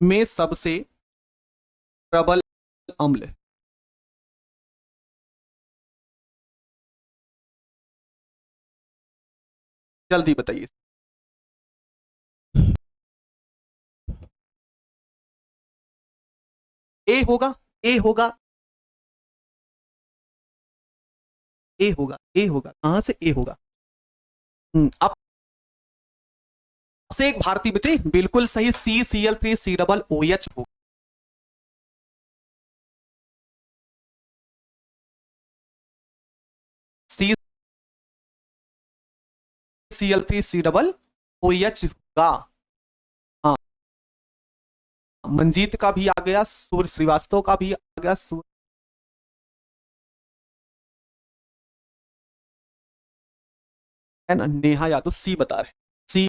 S1: में सबसे प्रबल अम्ल, जल्दी बताइए। ए होगा, ए होगा, ए होगा, ए होगा, कहां से ए होगा? अब से एक भारतीय बेटे बिल्कुल सही, CCl3 C double O H होगा। CCl3 C double O H होगा। हाँ, मंजीत का भी आ गया, सूर्य श्रीवास्तव का भी आ गया, नेहा यादव सी बता रहे, सी,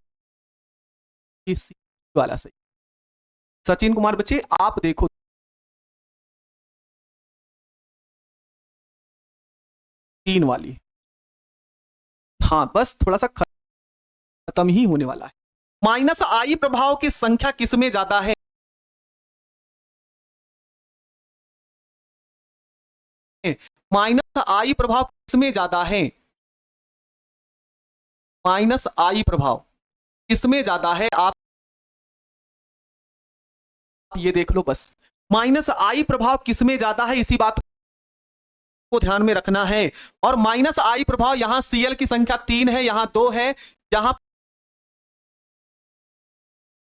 S1: सी वाला सही। सचिन कुमार बच्चे आप देखो, तीन वाली, हाँ बस थोड़ा सा खत्म ही होने वाला है। माइनस आई प्रभाव की संख्या किसमें ज्यादा है? माइनस आई प्रभाव किसमें ज्यादा है? माइनस आई प्रभाव किसमें ज्यादा है? आप ये देख लो बस, माइनस आई प्रभाव किसमें ज्यादा है, इसी बात को ध्यान में रखना है। और माइनस आई प्रभाव, यहां सीएल की संख्या 3 है, यहां 2 है, यहां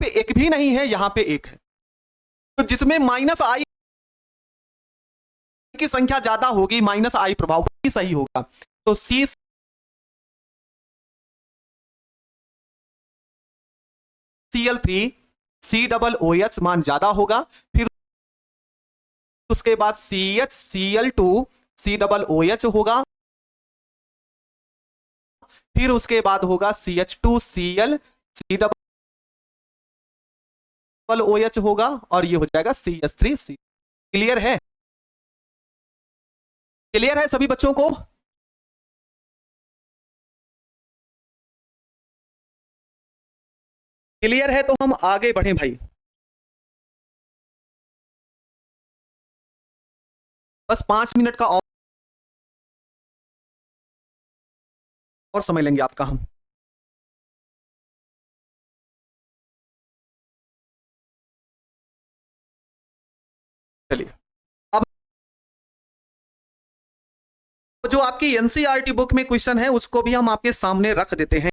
S1: पे एक भी नहीं है, यहां पे एक है, तो जिसमें माइनस आई की संख्या ज्यादा होगी, माइनस आई प्रभाव ही सही होगा। तो सी CL3 C double O H मान ज्यादा होगा, फिर उसके बाद CHCl2 C double O H होगा, फिर उसके बाद होगा CH2Cl C double O H होगा, और ये हो जाएगा CH3C। क्लियर है? क्लियर है सभी बच्चों को? क्लियर है तो हम आगे बढ़े भाई, बस 5 मिनट का और समय लेंगे आपका हम। चलिए, अब जो आपकी एनसीईआरटी बुक में क्वेश्चन है उसको भी हम आपके सामने रख देते हैं,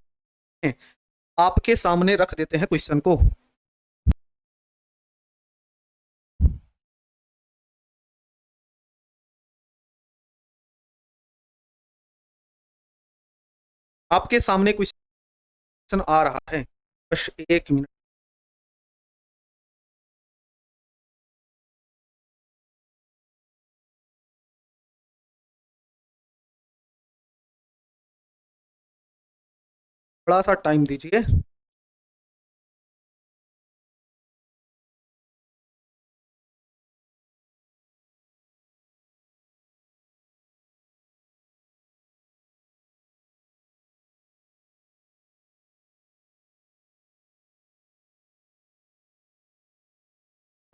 S1: आपके सामने रख देते हैं क्वेश्चन को। आपके सामने क्वेश्चन आ रहा है, बस 1 मिनट। थोड़ा सा टाइम दीजिए।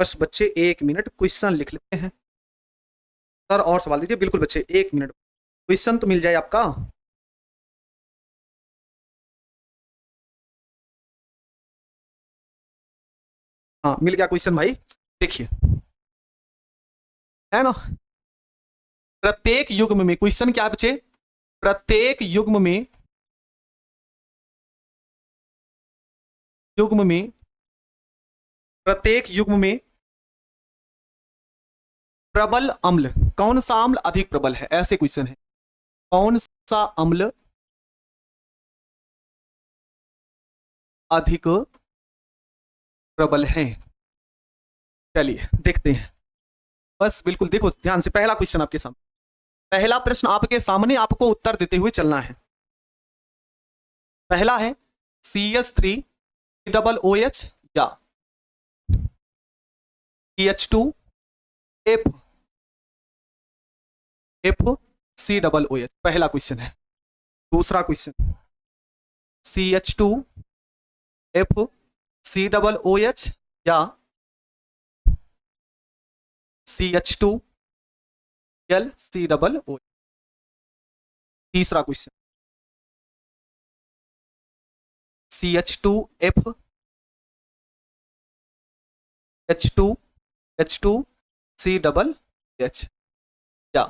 S1: बस बच्चे 1 मिनट क्वेश्चन लिख लेते हैं। सर और सवाल दीजिए। बिल्कुल बच्चे 1 मिनट, क्वेश्चन तो मिल जाए आपका। हाँ मिल गया क्वेश्चन भाई। देखिए है ना, प्रत्येक युग्म में, क्वेश्चन क्या है बच्चे, प्रत्येक युग्म में, युग्म में, प्रत्येक युग्म में प्रबल अम्ल, कौन सा अम्ल अधिक प्रबल है, ऐसे क्वेश्चन है। कौन सा अम्ल अधिक प्रबल है, चलिए देखते हैं। बस बिल्कुल देखो ध्यान से, पहला क्वेश्चन आपके सामने, पहला प्रश्न आपके सामने, आपको उत्तर देते हुए चलना है। पहला है CH3 डबल OH या CH2 F C double OH, पहला क्वेश्चन है। दूसरा question CH2 F C double OH या CH2 L C double OH। तीसरा question CH2 F H2 C double H या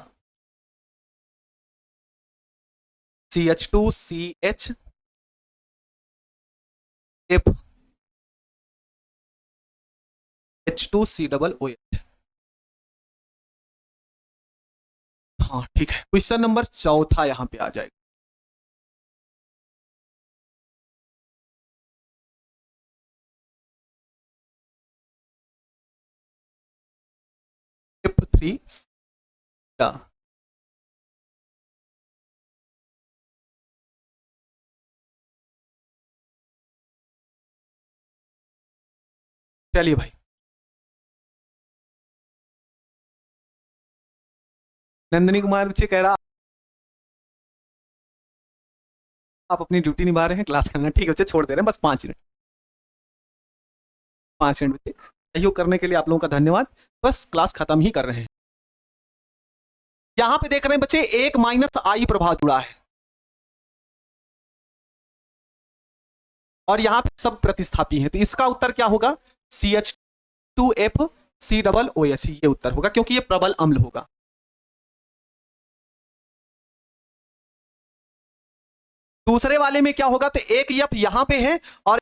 S1: CH2 CH F H2 C double OH। हाँ ठीक है, question number चौथा यहां पे आ जाएगा। F3 या चलिए भाई, नंदनी कुमार बच्चे कह रहा आप अपनी ड्यूटी निभा रहे हैं, क्लास करना। ठीक है बच्चे, छोड़ दे रहे हैं बस 5 मिनट, 5 मिनट बच्चे, सहयोग करने के लिए आप लोगों का धन्यवाद। बस क्लास खत्म ही कर रहे हैं। यहां पे देख रहे हैं बच्चे, एक -I प्रभाव जुड़ा है और यहां पे सब प्रतिस्थापी हैं, तो इसका उत्तर क्या होगा, CH2F C डबल OH, ये उत्तर होगा क्योंकि ये प्रबल अम्ल होगा। दूसरे वाले में क्या होगा, तो एक F यहां पे है और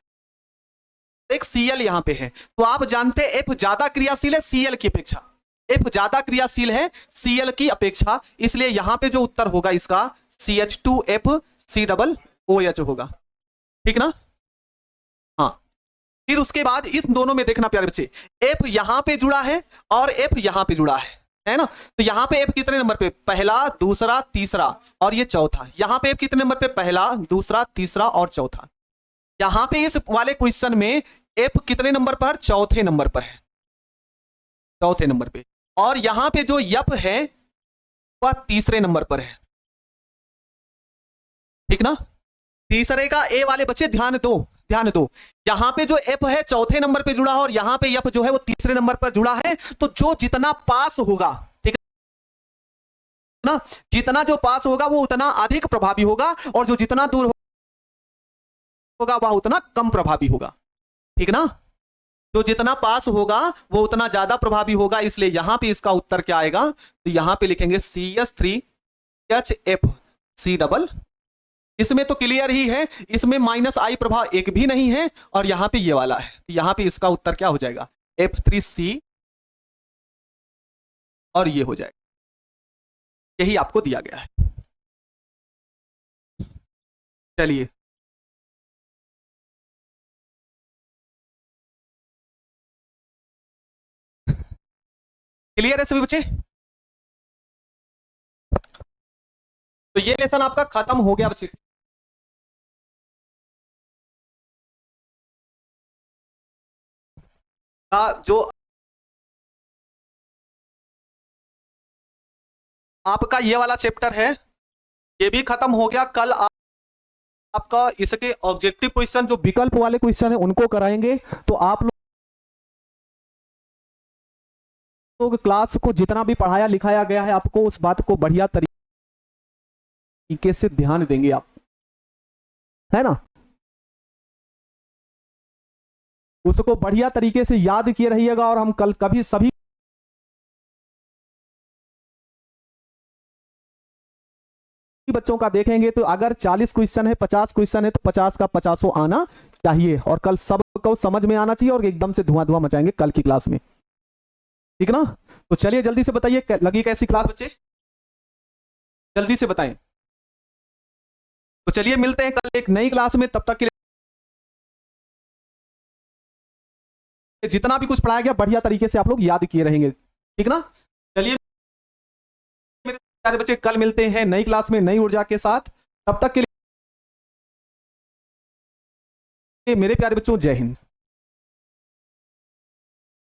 S1: एक Cl यहां पे है, तो आप जानते हैं F ज्यादा क्रियाशील है Cl की अपेक्षा, F ज्यादा क्रियाशील है Cl की अपेक्षा, इसलिए यहां पे जो उत्तर होगा इसका CH2F C डबल OH होगा। ठीक ना। हाँ, फिर उसके बाद इस दोनों में देखना प्यारे बच्चे, F यहां पे जुड़ा है और F यहां पे जुड़ा है ना, तो यहां पे F कितने नंबर पे, पहला दूसरा तीसरा और ये चौथा। यहां पे F कितने नंबर पे, पहला दूसरा तीसरा और चौथा। यहां पे इस वाले क्वेश्चन में F कितने नंबर पर, चौथे नंबर पर है, चौथे नंबर पे। और यहां पे जो F है वह तीसरे नंबर पर है। ठीक ना। तीसरे का ए वाले बच्चे ध्यान दो, ध्यान दो, यहां पे जो F है चौथे नंबर पे जुड़ा है और यहां पे F जो है वो तीसरे नंबर पर जुड़ा है, तो जो जितना पास होगा, ठीक है ना, जितना जो पास होगा वो उतना अधिक प्रभावी होगा और जो जितना दूर होगा वह उतना कम प्रभावी होगा। ठीक ना, जो जितना पास होगा वो उतना ज्यादा प्रभावी होगा, इसलिए यहां पे इसका उत्तर क्या आएगा, तो यहां पे लिखेंगे CH3HF C डबल। इसमें तो क्लियर ही है, इसमें -I प्रभाव एक भी नहीं है और यहां पे ये वाला है, यहां पे इसका उत्तर क्या हो जाएगा, F3C और ये हो जाएगा, यही आपको दिया गया है। चलिए क्लियर है सभी बच्चे, तो ये लेसन आपका खत्म हो गया बच्चे। जो आपका ये वाला चैप्टर है ये भी खत्म हो गया। कल आपका इसके ऑब्जेक्टिव क्वेश्चन जो विकल्प वाले क्वेश्चन है उनको कराएंगे, तो आप लोग लोग क्लास को जितना भी पढ़ाया लिखाया गया है आपको उस बात को बढ़िया तरीके से ध्यान देंगे आप, है ना, उसको बढ़िया तरीके से याद किए रहिएगा। और हम कल कभी सभी बच्चों का देखेंगे तो अगर 40 क्वेश्चन है 50 क्वेश्चन है तो 50 का 50 आना चाहिए और कल सबको समझ में आना चाहिए और एकदम से धुआं धुआं मचाएंगे कल की क्लास में, ठीक ना। तो चलिए जल्दी से बताइए लगी कैसी क्लास बच्चे, जल्दी से बताएं। तो चलिए मिलते हैं कल एक नई क्लास में, तब तक के लिए जितना भी कुछ पढ़ाया गया बढ़िया तरीके से आप लोग याद किए रहेंगे, ठीक ना। चलिए मेरे प्यारे बच्चे कल मिलते हैं नई क्लास में नई ऊर्जा के साथ, तब तक के लिए मेरे प्यारे बच्चों जय हिंद।